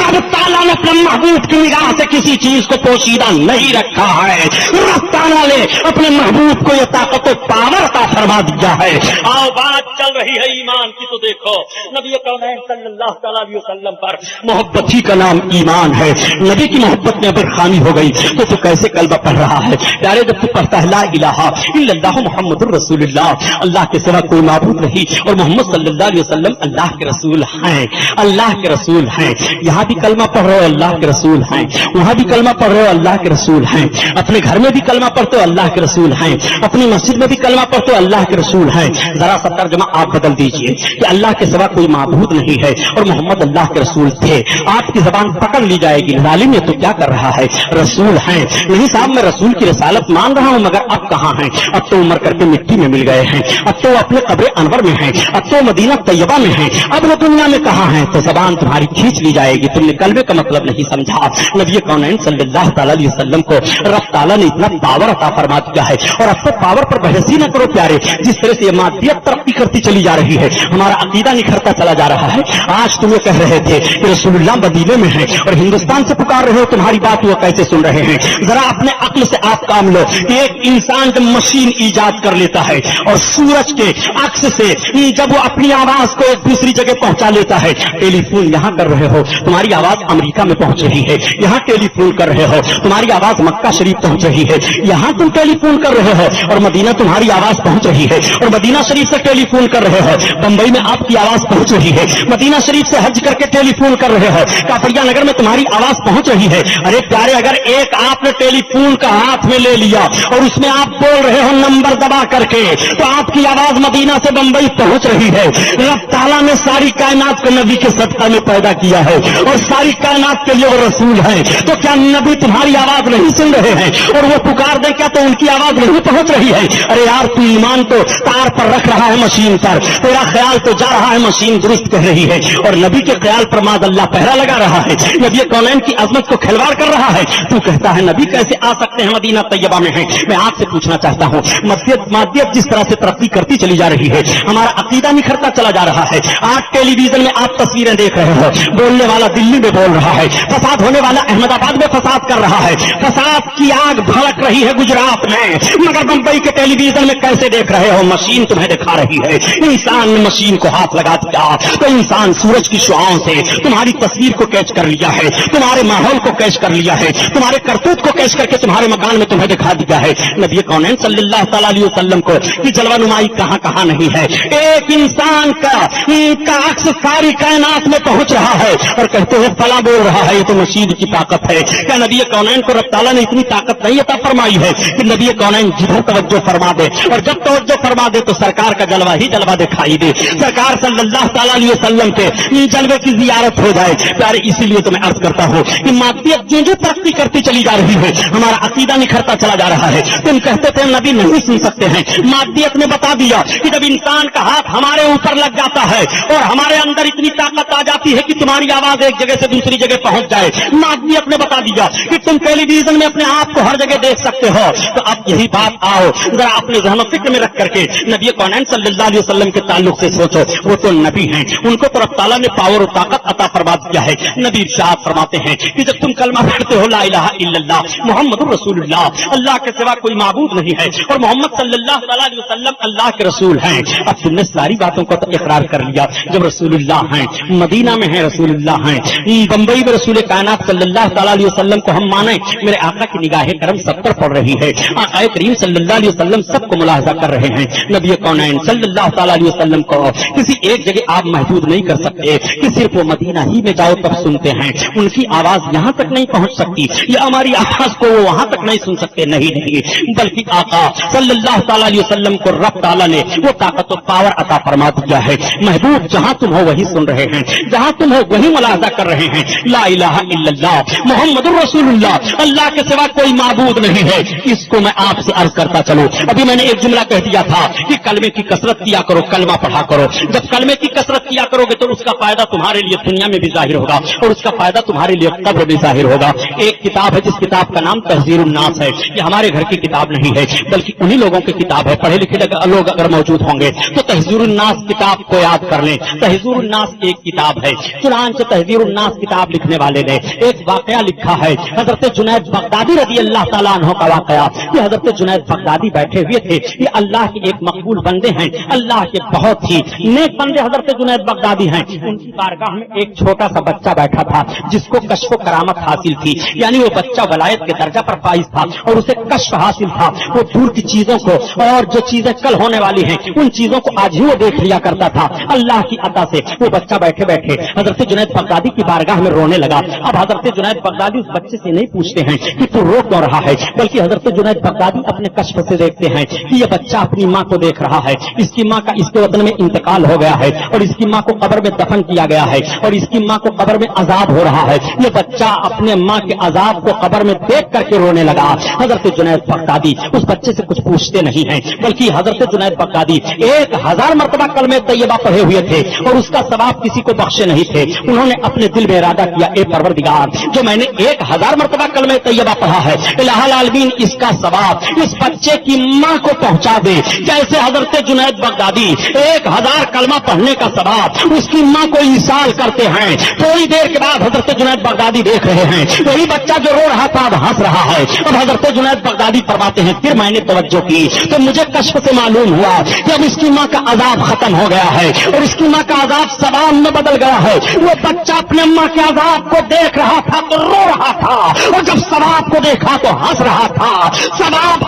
B: رب تعالیٰ نے اپنے محبوب کی نگاہ سے کسی چیز کو پوشیدہ نہیں رکھا ہے. رب تعالیٰ نے اپنے محبوب کو یہ طاقت و پاور عطا فرما دیا ہے.
A: آؤ بات چل رہی ہے ایمان کی تو دیکھو نبی کونین صلی اللہ تعالی علیہ وسلم پر
B: محبت ہی کا نام ایمان ہے. نبی کی محبت میں اگر خامی ہو گئی تو کیسے کلمہ پڑھ رہا ہے؟ پیارے جب تو پڑھتا ہے لا الہ الا اللہ محمد الرسول اللہ, اللہ کے سوا کوئی معبود نہیں اور محمد صلی اللہ علیہ وسلم اللہ کے رسول ہیں, اللہ کے رسول ہیں. یہاں بھی کلمہ پڑھ رہے ہو اللہ کے رسول ہیں, وہاں بھی کلمہ پڑھ رہے ہو اللہ کے رسول ہیں, اپنے گھر میں بھی کلمہ پڑھتے ہو اللہ کے رسول ہیں, اپنی مسجد میں بھی کلمہ پڑھتے ہو اللہ کے رسول ہیں. ذرا سا ترجمہ آپ بدل دیجئے کہ اللہ کے سوا کوئی معبود نہیں ہے اور محمد اللہ کے رسول تھے. آپ کی زبان پکڑ لی جائے گی ظالم یہ تو کیا کر رہا ہے, رسول ہیں. نہیں صاحب میں رسول کی رسالت مان رہا ہوں مگر اب کہاں ہیں؟ اب تو عمر کر کے مٹی میں مل گئے ہیں, اب تو اپنے قبر انور میں ہیں, اب تو مدینہ طیبہ میں ہیں, اب وہ دنیا میں کہاں ہیں؟ تو زبان تمہاری کھینچ لی جائے گی. تم نے کلمے کا مطلب نہیں سمجھا. نبی کونین صلی اللہ تعالی علیہ وسلم کو رب تعالیٰ نے اتنا پاور عطا فرما دیا ہے. اور اب تو پاور پر بحث ہی نہ کرو پیارے, جس طرح سے یہ مادیت ترقی کرتی چلی جا رہی ہے ہمارا عقیدہ نکھرتا چلا جا رہا ہے. آج تم یہ کہہ رہے تھے کہ رسول اللہ مدینے میں ہے اور ہندوستان سے پکار رہے ہو, تمہاری بات وہ کیسے سن رہے ہیں؟ ذرا اپنے عقل سے آپ کام لو کہ ایک انسان جب مشین ایجاد کر لیتا ہے اور سورج کے عکس سے جب وہ اپنی آواز کو ایک دوسری جگہ پہنچا لیتا ہے, ٹیلی فون یہاں کر رہے ہو تمہاری آواز امریکہ میں پہنچ رہی ہے, یہاں ٹیلی فون کر رہے ہو تمہاری آواز مکہ شریف پہنچ رہی ہے, یہاں تم ٹیلی فون کر رہے ہو اور مدینہ تمہاری آواز پہنچ رہی ہے, اور مدینہ شریف سے ٹیلی فون کر رہے ہو بمبئی میں آپ کی آواز پہنچ رہی ہے, مدینہ شریف سے حج کر کے ٹیلی فون کر رہے ہو کافریہ نگر میں تمہاری آواز پہنچ رہی ہے. ارے پیارے اگر ایک آپ نے ٹیلی فون کا ہاتھ میں لے لیا اور اس میں آپ بول رہے ہو نمبر دبا کر کے تو آپ کی آواز مدینہ سے بمبئی پہنچ رہی ہے. رب تعالیٰ نے ساری کائنات کو نبی کے صدقہ میں پیدا کیا ہے اور ساری کائنات کے لیے وہ رسول ہے, تو کیا نبی تمہاری آواز نہیں سن رہے ہیں اور وہ پکار دے کیا تو ان کی آواز نہیں پہنچ رہی ہے؟ ارے یار تو ایمان تو تار پر رکھ رہا ہے مشین پر, تیرا خیال تو جا رہا ہے مشین درست کہہ رہی ہے اور نبی کے خیال پر معاذ اللہ پہرا لگا رہا ہے, نبی کونین کی عظمت کو کھلواڑ کر رہا ہے. تو کہتا ہے نبی کیسے آ سکتے ہیں مدینہ طیبہ میں ہیں. میں آپ سے پوچھنا چاہتا ہوں مادیت جس طرح سے ترقی کرتی چلی جا رہی ہے ہمارا عقیدہ نکھرتا چلا جا رہا ہے. آج ٹیلی ویژن میں آپ تصویریں دیکھ رہے ہو, بولنے والا دلی میں بول رہا ہے, فساد ہونے والا احمد آباد میں فساد کر رہا ہے, فساد کی آگ بھڑک رہی ہے گجرات میں, مگر بمبئی کے ٹیلی ویژن میں کیسے دیکھ رہے ہو؟ مشین تمہیں دکھا رہی ہے. انسان نے مشین کو ہاتھ لگا دیا تو انسان سورج کی شعاؤں سے تمہاری تصویر کو کیچ کر لیا ہے, تمہارے ماحول کو کیچ کر لیا ہے, تمہارے کرتوت کو کیچ کر کے تمہارے مکان میں تمہیں دکھا دیا ہے. نبی کونین صلی اللہ تعالی علیہ وسلم کو کہ جلوہ نمائی کہاں کہاں نہیں ہے, ایک انسان کا عکس ساری کائنات میں پہنچ رہا ہے اور کہتے ہیں فلاں بول رہا ہے یہ تو مشین کی طاقت ہے. کیا نبی کونین کو رب تعالیٰ نے اتنی طاقت نہیں عطا فرمائی ہے کہ نبی کونین جدھر توجہ فرما دے اور جب توجہ فرما دے تو سرکار کا جلوہ ہی جلوہ دکھائی دے, سرکار صلی اللہ تعالی علیہ وسلم کے جلوے کی زیارت ہو جائے؟ پیارے اسی لیے تو میں عرض करता हूँ कि मादियत जो जो तरक्की करती चली जा रही है, हमारा अकीदा निखरता चला जा रहा है। तुम कहते थे नबी नहीं सुन सकते हैं, मादियत ने बता दिया कि जब इंसान का हाथ हमारे ऊपर लग जाता है और हमारे अंदर इतनी ताकत आ जाती है कि तुम्हारी आवाज एक जगह से दूसरी जगह पहुंच जाए। मादियत ने बता दिया कि तुम टेलीविजन में अपने आप को हर जगह देख सकते हो। तो अब यही बात आओ जरा अपने ज़हन फिक्र में रख करके नबी कौनैन सल्लल्लाहु अलैहि वसल्लम के ताल्लुक से सोचो। वो तो नबी हैं, उनको तो रब ताला ने पावर और ताकत अता फरमा दिया है। नबी इरशाद फरमाते हैं कि जब तुम कलमा पढ़ते हो ला इलाहा इल्लल्लाह मुहम्मदुर रसूलुल्लाह, अल्लाह के सिवा कोई माबूद नहीं है और मोहम्मद सल्लल्लाहु अलैहि वसल्लम अल्लाह के रसूल हैं। अब तुमने सारी बातों को तो इकरार कर लिया। जब रसूलुल्लाह हैं, मदीना में है रसूलुल्लाह हैं, बंबई में रसूल कायनात सल्लल्लाहु अलैहि वसल्लम को हम माने, मेरे आका की निगाहे करम सब पर पड़ रही है। आका करीम सल्लल्लाहु अलैहि वसल्लम सबको मुलाहजा कर रहे हैं। नबी कौनैन सल्लल्लाहु अलैहि वसल्लम को किसी एक जगह आप महदूद नहीं कर सकते कि सिर्फ वो मदीना ही में जाओ तब सुनते हैं। उनकी आवाज यहाँ तक नहीं पहुँच सकती या हमारी आवाज को वो वहां तक नहीं सुन सकते, नहीं, बल्कि आका सल्लल्लाहु अलैहि वसल्लम को रब ताला ने वो ताकत और पावर अता फरमा दिया है। महबूब जहां तुम हो वही सुन रहे हैं, जहां तुम हो वही मुलाहजा कर रहे हैं। ला इलाहा इल्लल्लाह मुहम्मदुर रसूलुल्लाह, अल्लाह के सिवा कोई माबूद नहीं है। इसको मैं आपसे अर्ज करता चलूं। अभी मैंने एक जुमला कह दिया था कि कलमे की कसरत किया करो, कलमा पढ़ा करो। जब कलमे की कसरत किया करोगे तो उसका फायदा तुम्हारे लिए दुनिया में भी जाहिर होगा और उसका फायदा तुम्हारे लिए कब्र में जाहिर होगा। एक किताब है जिस किताब का नाम तहजीरुन नास है। ये हमारे घर की किताब नहीं है बल्कि उन्हीं लोगों की किताब है। पढ़े लिखे लोग अगर मौजूद होंगे तो तहजीरुन नास किताब को याद कर लें। तहजीरुन नास एक किताब है। चुनांचे तहजीरुन नास किताब लिखने वाले ने एक वाकया लिखा है, हजरत जुनैद बगदादी रज़ी अल्लाह ताला अन्हु का वाकया। कि हजरत जुनैद बगदादी बैठे हुए थे, ये अल्लाह के एक मकबूल बंदे हैं, अल्लाह के बहुत ही नेक बंदे हजरत जुनैद बगदादी हैं। उनकी बारगाह में एक छोटा सा बच्चा बैठा था जिसको कश्फ व करामत हासिल थी, यानी वो बच्चा वलायत के दर्जा पर फाइज था और उसे कश्फ हासिल था। वो दूर की चीजों को और जो चीजें कल होने वाली हैं उन चीजों को आज ही वो देख लिया करता था। अल्लाह की अता से वो बच्चा बैठे बैठे हजरत जुनैद बगदादी की बारगाह में रोने लगा। अब हजरत जुनैद बगदादी उस बच्चे से नहीं पूछते हैं कि तू रो क्यों रहा है, बल्कि हजरत जुनैद बगदादी अपने कश्फ से देखते हैं कि ये बच्चा अपनी माँ को देख रहा है। इसकी माँ का इसके वतन में इंतकाल हो गया है और इसकी माँ को कब्र में दफन किया गया है और इसकी माँ को कब्र में अजाब हो रहा है। ये बच्चा अपने माँ के अजाब को कब्र में देख करके रोने लगा। हजरत जुनैद बगदादी उस बच्चे से कुछ पूछते नहीं हैं, बल्कि हजरत जुनैद बगदादी 1000 मरतबा कलमे तैयबा पढ़े हुए थे और उसका सवाब किसी को बख्शे नहीं थे। उन्होंने अपने दिल में इरादा किया, ए परवरदिगार, जो मैंने 1000 मरतबा कलमे तैयबा पढ़ा है, इलाहुल आलमीन इसका सवाब इस बच्चे की माँ को पहुंचा दे। जैसे हजरत जुनैद बगदादी 1000 कलमा पढ़ने का सवाब उसकी माँ को ईसाल करते हैं। थोड़ी देर के बाद हजरत जुनैद बगदादी देख रहे हैं वही बच्चा जो रो रहा था अब हंस रहा है। अब हजरत जुनैद बगदादी फरमाते हैं, फिर मैंने तवज्जो की तो मुझे कश्फ से मालूम हुआ कि अब इसकी माँ का अजाब खत्म हो गया है और इसकी माँ का अजाब सवाब में बदल गया है। वो बच्चा अपने माँ के अजाब को देख रहा था तो रो रहा था और जब सवाब को देखा तो हंस रहा था। सवाब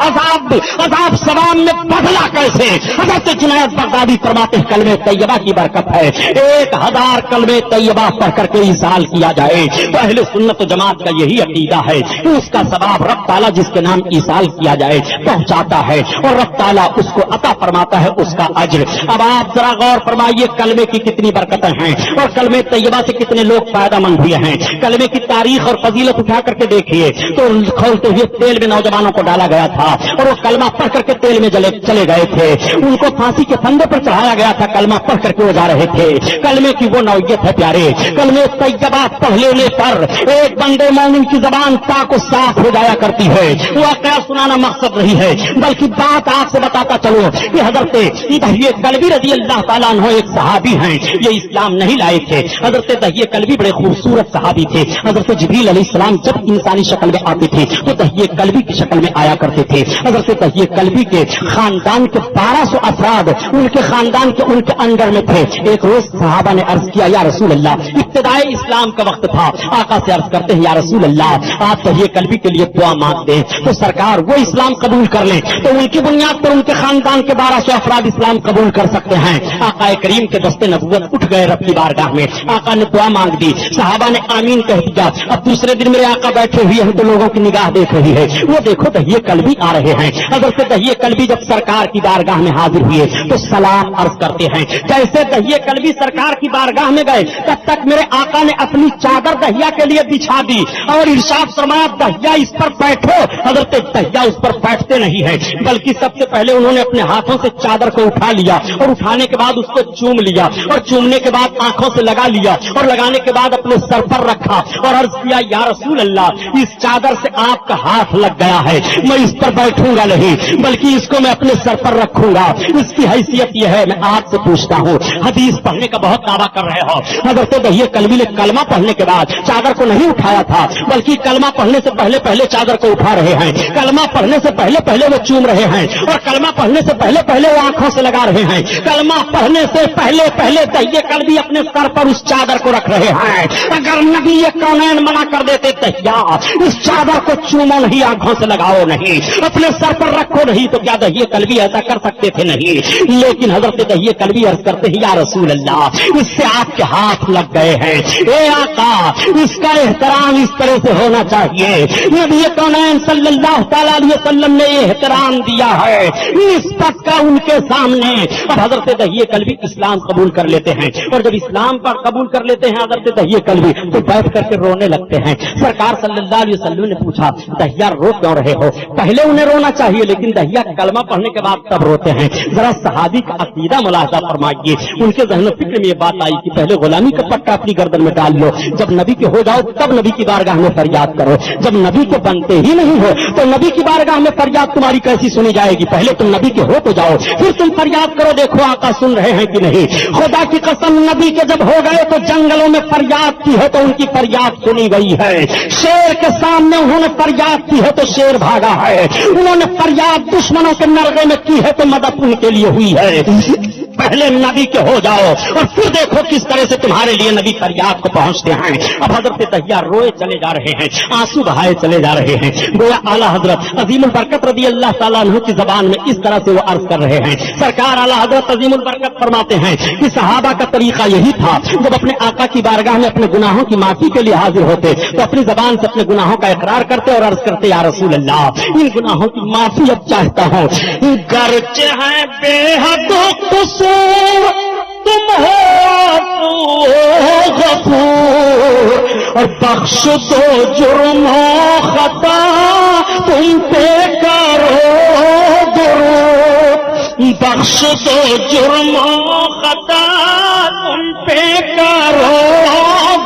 B: अजाब सवाब में बदला कैसे? हजरत जुनैद बगदादी फरमाते हैं, कलमे तैयबा की बरकत है। 1000 कलमे तैयबा पढ़ करके ईसाल किया जाए तो अहले सुन्नत जमात का यही अकीदा है कि उसका सवाब रब ताला जिसके नाम ईसाल किया जाए पहुंचाता है और रब ताला उसको अता फरमाता है उसका अज्र। अब आप जरा गौर फरमाइए कलमे की कितनी बरकतें हैं और कलमे तैयबा से कितने लोग फायदामंद हुए हैं। कलमे की तारीख और फजीलत उठा करके देखिए तो खोलते हुए तेल में नौजवानों को डाला गया था और वो कलमा पढ़ करके तेल में चले गए थे। उनको फांसी के फंदे पर चढ़ाया गया था, कलमा पढ़ करके वो जा रहे थे। कलमे की वो नौयत है प्यारे, कलमे तैयबा पढ़ लेने पर एक बंदे मोमिन की जबान पाक और साफ हो जाया करती है। वाकया सुनाना मकसद नहीं है बल्कि बात आपसे बताता चलो कि हजरत दहिये कल्बी रज़ी अल्लाह ताला अन्हु एक सहाबी हैं, ये इस्लाम नहीं लाए थे। हजरत दहिये कल्बी बड़े खूबसूरत सहाबी थे। हजरत जिब्रील अलैहिस्सलाम जब इंसानी शक्ल में आते थे तो दहिये कल्बी की शक्ल में आया करते थे। हजरत दहिये कल्बी के खानदान के 1200 अफराद उनके खानदान के उनके अंडर में थे। एक रोज सहाबा ने अर्ज किया, या रसूल अल्लाह, इब्तिदाई इस्लाम का वक्त था। आका से अर्ज करते हैं, या रसूल अल्लाह, आप दहिये कल्बी के लिए दुआ मांगते हैं तो सरकार वो इस्लाम कबूल कर लें तो उनकी बुनियाद पर उनके खानदान के 1200 अफराद इस्लाम कबूल कर सकते हैं। आका करीम के दस्ते नबूवत उठ गए रब की बारगाह में। आका ने दुआ मांग दी, सहाबा ने आमीन कह दिया। अब दूसरे दिन मेरे आका बैठे हुए हैं तो लोगों की निगाह देख रही है, वो देखो दहिये कल्बी आ रहे हैं। हजरत दहिये कल्बी जब सरकार की बारगाह में हाजिर हुए तो सलाम अर्ज करते हैं। जैसे दहिये कल्बी सरकार की बारगाह में गए तब तक मेरे आका ने अपनी चादर चादर दहिया के लिए बिछा दी और इरशाद फरमाया दहिया इस पर बैठो। हजरत दहिया उस पर बैठते नहीं है, बल्कि सबसे पहले उन्होंने अपने हाथों से चादर को उठा लिया और उठाने के बाद उसको चूम लिया और चूमने के बाद आंखों से लगा लिया और लगाने के बाद अपने सर पर रखा और अर्ज किया या रसूल अल्लाह, इस चादर से आपका हाथ लग गया है, मैं इस पर बैठूंगा नहीं बल्कि इसको मैं अपने सर पर रखूंगा। इसकी हैसियत यह है, मैं आपसे पूछता हूँ, हदीस पढ़ने का बहुत दावा कर रहे हो, हजरत दहिया कलबी ने कलमा पढ़ने के बाद चादर को नहीं उठाया था, बल्कि कलमा पढ़ने से पहले पहले चादर को उठा रहे हैं, कलमा पढ़ने से पहले पहले वो चूम रहे हैं और कलमा पढ़ने से पहले पहले वो आंखों से लगा रहे हैं, कलमा पढ़ने से पहले पहले दहिया कलबी अपने सर पर उस चादर को रख रहे हैं। अगर नबी ये कौनैन मना कर देते दहिया इस चादर को चूमो नहीं, आंखों से लगाओ नहीं, अपने सर पर रखो नहीं, तो क्या दहिया कलबी ऐसा कर सकते थे? नहीं। लेकिन हजरत दहिया कलबी अर्ज करते हैं या रसूल अल्लाह, इससे आपके हाथ लग गए हैं, ए आका इसका एहतराम इस तरह से होना चाहिए। नबी कौनैन सल्लल्लाहु तआला अलैहि वसल्लम ने ये एहतराम दिया है इस पद का उनके सामने। अब हजरत दहिया कलबी इस्लाम कबूल कर लेते हैं और जब इस्लाम पर कबूल कर लेते हैं हजरत दहिया कलबी तो बैठ करके रोने लगते हैं। सरकार सल्लल्लाहु अलैहि वसल्लम ने पूछा दहिया रो क्यों रहे हो? पहले उन्हें रोना चाहिए लेकिन दहिया कलमा पढ़ने के बाद तब रोते हैं। जरा सहाबी का अकीदा मुलाहिजा फरमाइए, उनके ज़हन फिक्र में ये बात आई कि पहले गुलामी का पट्टा अपनी गर्दन में डाल लो, जब नबी के हो जाओ तब नबी की बारगाह में फरियाद करो, जब नबी को बनते ही नहीं हो तो नबी की बारगाह में फरियाद तुम्हारी कैसी सुनी जाएगी? पहले तुम नबी के हो तो जाओ फिर तुम फरियाद करो, देखो आका सुन रहे हैं कि नहीं। खुदा की कसम नबी के जब हो गए तो जंगलों में फरियाद की है तो उनकी फरियाद सुनी गई है, शेर के सामने उन्होंने फरियाद की है तो शेर भागा है, उन्होंने फरियाद दुश्मनों के नरगे में की है तो मदद उनके लिए हुई है। पहले नबी के हो जाओ और फिर देखो किस तरह से तुम्हारे लिए नबी फरियाद को पहुंचते हैं। अब हजरत दहिया रोए चले जा रहे हैं, आंसू बहाए चले जा रहे हैं, गोया आला हजरत अजीमुल बरकत रदी अल्लाह ताला अन्हु की जबान में इस तरह से वो अर्ज कर रहे हैं। सरकार आला हजरत अजीमुल बरकत फरमाते हैं कि सहाबा का तरीका यही था, जब अपने आका की बारगाह में अपने गुनाहों की माफी के लिए हाजिर होते तो अपनी जबान से अपने गुनाहों का इकरार करते और अर्ज करते या रसूल अल्लाह इन गुनाहों की माफी अब चाहता हूँ, गर्ज है बेहद कसूर तुम हो गफूर और बख्श दो जुर्मों खता तुम पे करो दुरूद, बख्श दो जुर्मों खता तुम पे करो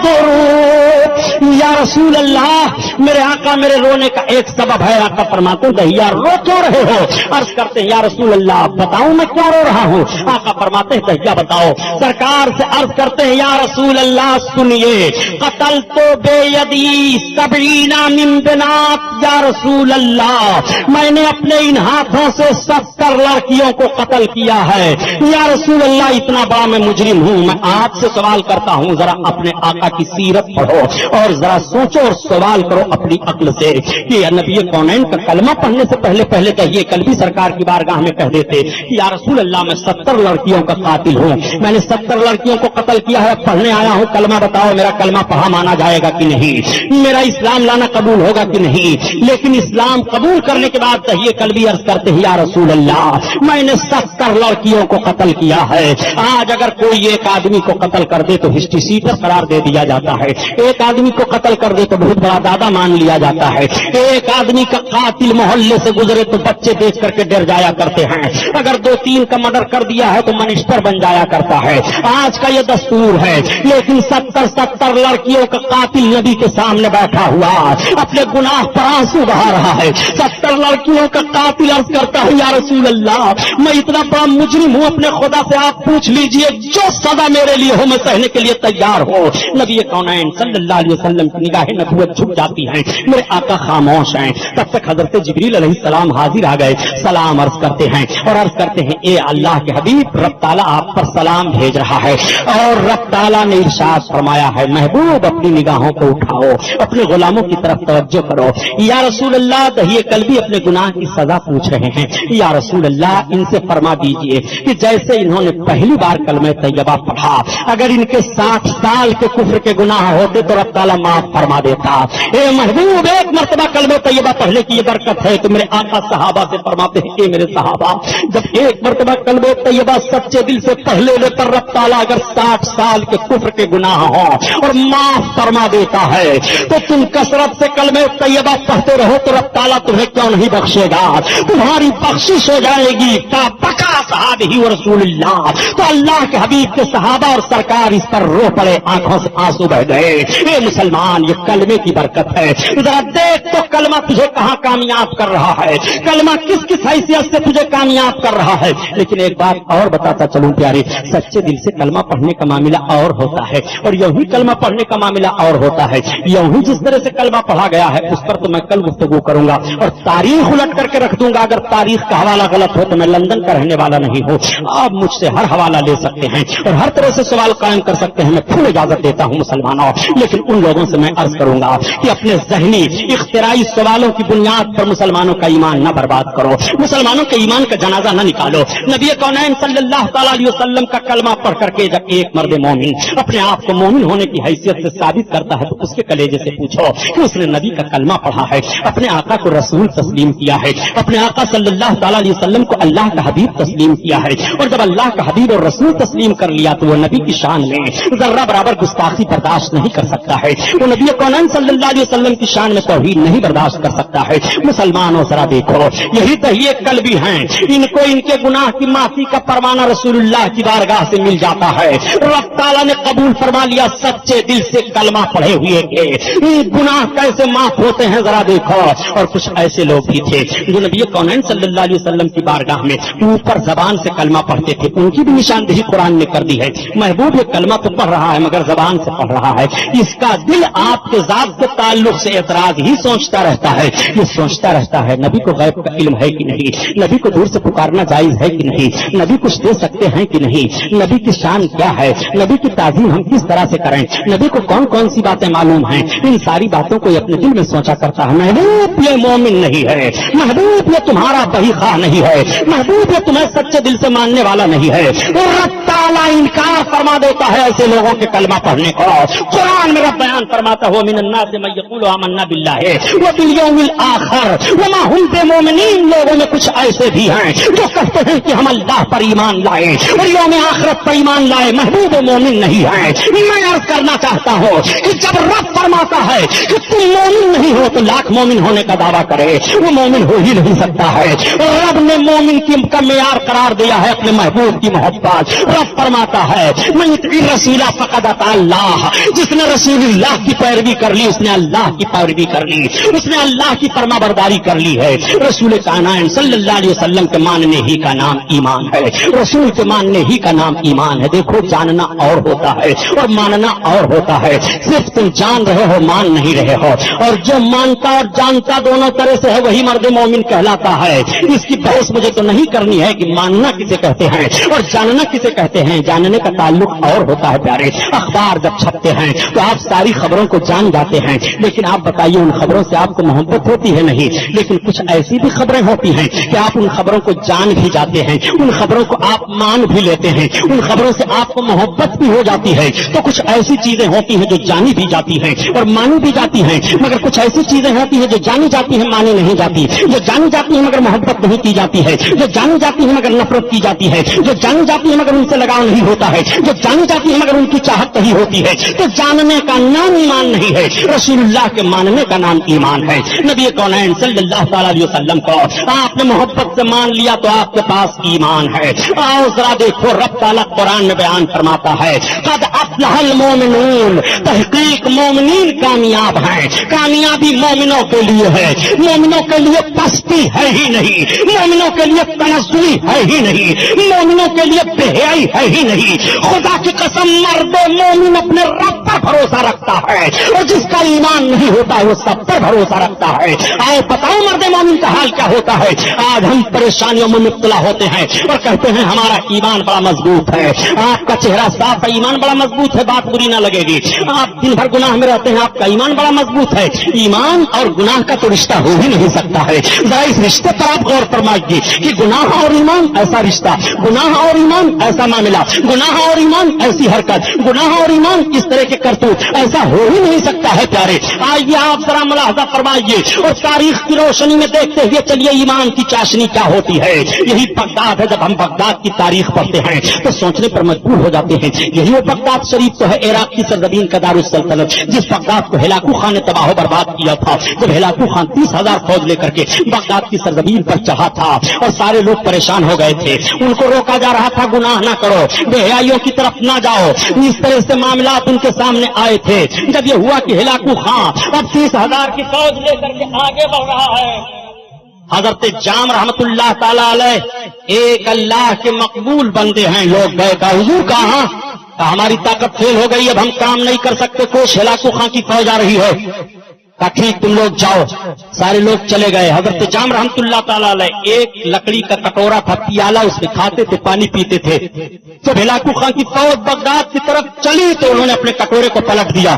B: दुरूद। या रसूल अल्लाह मेरे आका मेरे रोने का एक सबब है। आका फरमाते हैं दहिया रो क्यों रहे हो? अर्ज करते हैं या रसूल अल्लाह बताऊं मैं क्या रो रहा हूँ? आका फरमाते हैं दहिया बताओ। सरकार से अर्ज करते हैं या रसूल अल्लाह सुनिए, कतल तो बेयदी सबीना मिन बनात, या रसूल अल्लाह मैंने अपने इन हाथों से 70 लड़कियों को कत्ल किया है। या रसूल अल्लाह इतना बड़ा मैं मुजरिम हूँ। मैं आपसे सवाल करता हूँ जरा अपने आका की सीरत पढ़ो और जरा सोचो और सवाल करो अपनी अक्ल से कि नबी कौनैन का कलमा पढ़ने से पहले पहले दहिया कलबी सरकार की बारगाह में कह देते कि या रसूल अल्लाह मैं 70 लड़कियों का कातिल हूँ, मैंने 70 लड़कियों को कत्ल किया है, पढ़ने आया हूँ, कलमा बताओ मेरा कलमा पढ़ा माना जाएगा कि नहीं, मेरा इस्लाम लाना कबूल होगा कि नहीं। लेकिन इस्लाम कबूल करने के बाद दहिया कलबी अर्ज करते हैं या रसूल अल्लाह मैंने 70 लड़कियों को कत्ल किया है। आज अगर कोई एक आदमी को कत्ल कर दे तो हिस्ट्री सीटर करार दे दिया जाता है, एक आदमी को कत्ल कर दे तो बहुत बड़ा दादा मान लिया जाता है, एक आदमी का कातिल मोहल्ले से गुजरे तो बच्चे देख करके डर जाया करते हैं, अगर 2-3 का मर्डर कर दिया है तो मिनिस्टर बन जाया करता है। आज का ये दस्तूर है। लेकिन 70 लड़कियों का कातिल नबी के सामने बैठा हुआ अपने गुनाह पर आंसू बहा रहा है। 70 लड़कियों का कातिल अर्ज करता है या रसूल अल्लाह मैं इतना बड़ा मुजरिम हूँ, अपने खुदा से आप पूछ लीजिए जो सदा मेरे लिए हो मैं सहने के लिए तैयार हो। नबी कौनैन सल्लल्लाहु अलैहि वसल्लम की निगाहें नबूवत झुक जाती हैं, मेरे आका खामोश हैं। तब तक हजरत जिब्रील अलैहिस्सलाम हाजिर आ गए, सलाम अर्ज करते हैं और अर्ज करते हैं ए अल्लाह के हबीब रब ताला आप पर सलाम भेज रहा है। और रब ताला ने इरशाद फरमाया है महबूब अपनी निगाहों को उठाओ, अपने गुलामों की तरफ तवज्जो करो। या रसूल अल्लाह दहिया कलबी अपने गुनाह की सजा पूछ रहे हैं। या रसूल अल्लाह इनसे फरमा दीजिए कि जैसे इन्होंने पहली बार कलमे तैयबा पढ़ा अगर इनके 60 साल के कुफ्र के गुनाह होते तो रब ताला माफ फरमा देता। ए महबूब, एक मर्तबा कलमे तैयबा पढ़ने की ये बरकत है। तो मेरे आका सहाबा से फरमाते हैं कि मेरे सहाबा, जब एक मर्तबा कलमे तैयबा सच्चे दिल से पढ़ ले पर रब ताला अगर 60 साल के कुफ्र के गुनाह हो और माफ फरमा देता है, तो तुम कसरत से कलमे तैयबा पढ़ते रहो तो रब ताला तुम्हें क्यों नहीं बख्शेगा? तुम्हारी बख्शिश हो जाएगी। पका सहाबी व रसूलुल्लाह। तो अल्लाह के हबीब के सहाबा और सरकार इस पर रो पड़े, आंखों से आंसू बह गए। ए मुसलमान, ये कलमे की बरकत है। जरा देख तो कलमा तुझे कहां कामयाब कर रहा है, कलमा किस किस हैसियत से तुझे कामयाब कर रहा है। लेकिन एक बात और बताता चलूं प्यारे, सच्चे दिल से कलमा पढ़ने का मामला और होता है और यूं ही कलमा पढ़ने का मामला और होता है। यूं ही जिस तरह से कलमा पढ़ा गया है उस पर तो मैं कल गुफ्तगू करूंगा और तारीख उलट करके रख दूंगा। अगर तारीख का हवाला गलत हो तो मैं लंदन का रहने वाला नहीं हूं। आप मुझसे हर हवाला ले सकते हैं और हर तरह से सवाल कायम कर सकते हैं, मैं फुल इजाजत देता हूं मुसलमानों। लेकिन उन लोगों से मैं अर्ज करूंगा कि अपने जहनी इख्तिराई सवालों की बुनियाद पर मुसलमानों का ईमान न बर्बाद करो, मुसलमानों के ईमान का जनाजा न निकालो। नबी कौनैन सल्लल्लाहु अलैहि वसल्लम का कलमा पढ़ करके जब एक मर्द मोमिन अपने आप को मोमिन होने की हैसियत से साबित करता है तो उसके कलेजे से पूछो कि उसने नबी का कलमा पढ़ा है, अपने आका को रसूल तस्लीम किया है, अपने आका सल्लल्लाहु अलैहि वसल्लम को अल्लाह का हबीब तस्लीम किया है। और जब अल्लाह का हबीब और रसूल तस्लीम कर लिया तो वो नबी की शान में जर्रा बराबर गुस्ताखी बर्दाश्त नहीं कर सकता है। वो नबी कौनैन सल्लल्लाहु अलैहि वसल्लम की शान में तौहीद नहीं बर्दाश्त कर सकता है। मुसलमानों जरा देखो, यही तहिए कल्बी हैं, इनको इनके गुनाह की माफी का परवाना रसूलुल्लाह की बारगाह से मिल जाता है। रब ताला ने कबूल फरमा लिया, सच्चे दिल से कलमा पढ़े हुए के गुनाह कैसे माफ होते हैं जरा देखो। और कुछ ऐसे लोग भी थे जो नबी कौनैन सल्लल्लाहु अलैहि वसल्लम की बारगाह में ऊपर जबान से कलमा पढ़ते थे, उनकी भी निशानदेही कुरान ने कर दी है। महबूब ये कलमा तो पढ़ रहा है मगर जबान से पढ़ रहा है, इसका दिल आपके जात के ताल्लुक से एतराज ही सोचता रहता है। ये सोचता रहता है नबी को गैब का इल्म है कि नहीं, नबी को दूर से पुकारना जायज है कि नहीं, नबी कुछ दे सकते हैं कि नहीं, नबी की शान क्या है, नबी की ताजीम हम किस तरह से करें, नबी को कौन कौन सी बातें मालूम हैं। इन सारी बातों को अपने दिल में सोचा करता है। महबूब ये मोमिन नहीं है, महबूब ये तुम्हारा बही खां नहीं है, महबूब ये तुम्हें सच्चे दिल से मानने वाला नहीं है। रब ताला इनकार फरमा देता है ऐसे लोगों के कलमा पढ़ने को। कुरान में रब बयान फरमाता हो मिनन्नास मन यक़ूलु आमन्ना बिल्लाहि व बिल यौमिल आखिर व मा हुम बिमुमिनीन। लोगों में कुछ ऐसे भी हैं जो कहते हैं कि हम अल्लाह पर ईमान लाए और यौम आखिरत पर ईमान लाए, महबूब मोमिन नहीं है। मैं अर्ज करना चाहता हूँ कि जब रब फरमाता है कि तुम मोमिन नहीं हो तो लाख मोमिन होने का दावा करे, वो मोमिन हो ही नहीं सकता है। रब ने मोमिन की का मेयार करार दिया है अपने महबूब की मोहब्बत। रब फरमाता है मैं रसूला फक़द अता अल्लाह, जिसने रसूलुल्लाह की पैरवी कर ली उसने अल्लाह की पैरवी कर ली, उसने अल्लाह की फरमाबरदारी कर ली है। रसूल कायनात सल्लल्लाहु अलैहि वसल्लम के मानने ही का नाम ईमान है, रसूल के मानने ही का नाम ईमान है। देखो जानना और होता है और मानना और होता है। सिर्फ तुम जान रहे हो मान नहीं रहे हो, और जो मानता और जानता दोनों तरह से है वही मर्द मोमिन कहलाता है। इसकी बहस मुझे तो नहीं करनी है कि मानना किसे कहते हैं और जानना किसे कहते हैं। जानने का ताल्लुक और होता है प्यारे। अखबार जब छपते हैं तो आप सारी खबरों को जान जाते हैं, लेकिन आप बताइए उन खबरों से आपको मोहब्बत होती है? नहीं। लेकिन कुछ ऐसी भी खबरें होती हैं कि आप उन खबरों को जान भी जाते हैं, उन खबरों को आप मान भी लेते हैं, उन खबरों से आपको मोहब्बत भी हो जाती है। तो कुछ ऐसी चीजें होती हैं जो जानी भी जाती हैं और मानी भी जाती हैं, मगर कुछ ऐसी चीजें होती हैं जो जानी जाती हैं मानी नहीं जाती, जो जानी जाती है मगर मोहब्बत नहीं की जाती है, जो जानी जाती है मगर नफरत की जाती है, जो जानी जाती है मगर उनसे लगाव नहीं होता है, जो जानी जाती है मगर उनकी चाहत नहीं होती है। तो जानने का नाम ईमान नहीं है, रसूलुल्लाह के मानने का नाम ईमान है। नबी कौनैन सल्लल्लाहु अलैहि वसल्लम को आपने मोहब्बत से मान लिया तो आपके पास ईमान है। आओ जरा देखो रब ताला कुरान में बयान फरमाता है कद अफ़लहल मोमिनून, तहकीक मोमिनीन कामयाब हैं। कामयाबी मोमिनों के लिए है, मोमिनों के लिए पस्ती है ही नहीं, मोमिनों के लिए तनज़्ज़ुई है ही नहीं, मोमिनों के लिए बेहयाई है ही नहीं। खुदा की कसम मर्द मोमिन अपने रब पर भरोसा रखता है और जिसका ईमान नहीं होता है वो सब पर भरोसा रखता है। आओ बताओ मर्द मोमिन का हाल क्या होता है। आज हम परेशानियों में मुब्तला होते हैं और कहते हैं हमारा ईमान बड़ा मजबूत है। आपका चेहरा साफ है, ईमान बड़ा मजबूत मजबूत है, बात बुरी ना लगेगी। आप दिन भर गुनाह में रहते हैं, आपका ईमान बड़ा मजबूत है। ईमान और गुनाह का तो रिश्ता हो ही नहीं सकता है। जरा इस रिश्ते पर आप गौर फरमाइए कि गुनाह और ईमान ऐसा रिश्ता, गुनाह और ईमान ऐसा मामला, गुनाह और ईमान ऐसी हरकत, गुनाह और ईमान इस तरह के करतूत, ऐसा हो ही नहीं सकता है प्यारे। आइए आप जरा मुलाहजा फरमाइए और तारीख की रोशनी में देखते हुए चलिए ईमान की चाशनी क्या होती है। यही बगदाद है। जब हम बगदाद की तारीख पढ़ते हैं तो सोचने पर मजबूर हो जाते हैं। यही वो बगदाद शरीफ तो है, इराक की सरजमीन का दारुल सल्तनत, जिस बगदाद को हिलाकू खान ने तबाह बर्बाद किया था। जब हिलाकू खान 30,000 फौज लेकर के बगदाद की सरजमीन पर चढ़ा था और सारे लोग परेशान हो गए थे, उनको रोका जा रहा था, गुनाह ना करो, बेहयाइयों की तरफ ना जाओ। इस तरह से मामलात उनके सामने आए थे। जब ये हुआ कि हिलाकू खान अब 30,000 की फौज लेकर के आगे बढ़ रहा है, हजरत जाम रहमतुल्लाह ताला अलैह एक अल्लाह के मकबूल बंदे हैं, लोग गए का हुजूर कहाँ, हमारी ताकत फेल हो गई, अब हम काम नहीं कर सकते, कोश हिलाकू खां की फौज आ रही है। कहा ठीक तुम लोग जाओ। सारे लोग चले गए। हजरत जाम रहमतुल्लाह ताला अलैह एक लकड़ी का कटोरा था, पियाला, उसमें खाते थे, पानी पीते थे। जब हिलाकू खां की फौज बगदाद की तरफ चली तो उन्होंने अपने कटोरे को पलट दिया।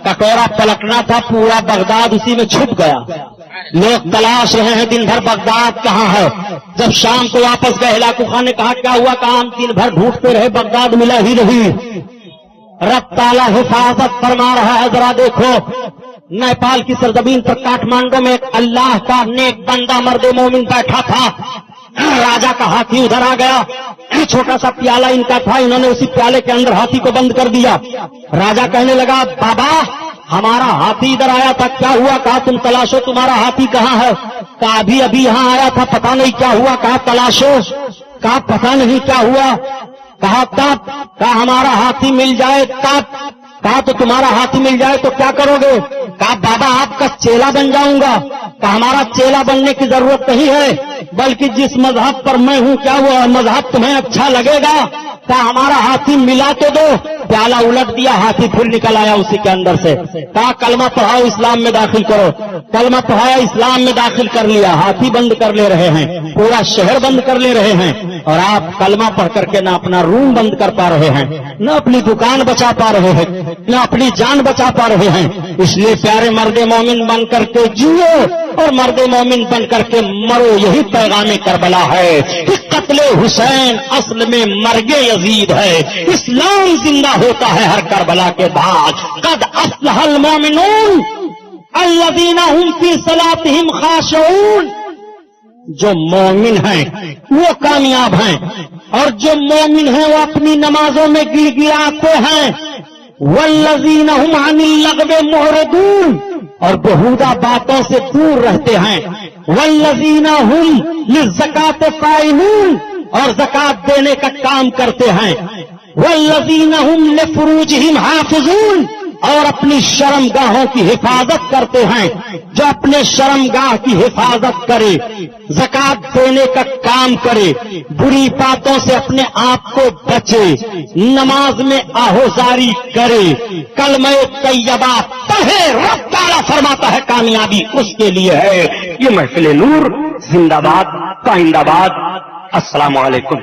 B: कटोरा पलटना था, पूरा बगदाद उसी में छुप गया। लोग तलाश रहे हैं दिन भर बगदाद कहाँ है। जब शाम को वापस गए, हिलाकू खान ने कहा क्या हुआ, कहा हम दिन भर ढूंढते रहे, बगदाद मिला ही नहीं। रब ताला हिफाजत फरमा रहा है। जरा देखो, नेपाल की सरजमीन पर काठमांडू में एक अल्लाह का नेक बंदा मर्द मोमिन बैठा था। राजा का हाथी उधर आ गया, छोटा सा प्याला इनका था, इन्होंने उसी प्याले के अंदर हाथी को बंद कर दिया। राजा कहने लगा बाबा हमारा हाथी इधर आया था, क्या हुआ, कहा तुम तलाशो, तुम्हारा हाथी कहाँ है, कहा अभी अभी यहाँ आया था, पता नहीं क्या हुआ, कहा तलाशो, कहा पता नहीं क्या हुआ, कहा तब, कहा हमारा हाथी मिल जाए तब, कहा तो तुम्हारा हाथी मिल जाए तो क्या करोगे, कहा बाबा आपका चेला बन जाऊंगा, कहा हमारा चेला बनने की जरूरत नहीं है, बल्कि जिस मजहब पर मैं हूँ क्या वो मजहब तुम्हें अच्छा लगेगा, कहा हमारा हाथी मिला तो दो। प्याला उलट दिया, हाथी फिर निकल आया उसी के अंदर से। कहा कलमा पढ़ाओ, इस्लाम में दाखिल करो। कलमा पढ़ाया, इस्लाम में दाखिल कर लिया। हाथी बंद कर ले रहे हैं, पूरा शहर बंद कर ले रहे हैं, और आप कलमा पढ़ करके ना अपना रूम बंद कर पा रहे हैं, न अपनी दुकान बचा पा रहे हैं, न अपनी जान बचा पा रहे हैं। इसलिए प्यारे मर्द मोमिन बन करके जियो और मर्द मोमिन बन करके मरो। यही पैगाम करबला है कि कत्ले हुसैन असल में मर्गे यजीद है, इस्लाम जिंदा होता है हर करबला के बाद। कद अफ्लहल मोमिनून अल्लज़ीना हुम फी सलातिहिम खाशिऊन। जो मोमिन हैं वो कामयाब हैं, और जो मोमिन हैं वो अपनी नमाजों में गिड़गिड़ाते हैं। वल्लज़ीना हुम अनिल लग़वी मुअरिदून, और बेहुदा बातों से दूर रहते हैं। वल्लज़ीना हुम लिज़्ज़कात क़ाइमून, और ज़कात देने का काम करते हैं। वल्लज़ीना हुम लिफ़ुरूजिहिम हाफ़िज़ून, और अपनी शर्मगाहों की हिफाजत करते हैं। जो अपने शर्मगाह की हिफाजत करे, ज़कात देने का काम करे, बुरी बातों से अपने आप को बचे, नमाज में आहोजारी करे, कलमे तैयबा पढ़े, रब ताला फरमाता है कामयाबी उसके लिए है। ये महफिल नूर जिंदाबाद, पाइंदाबाद। अस्सलामु अलैकुम।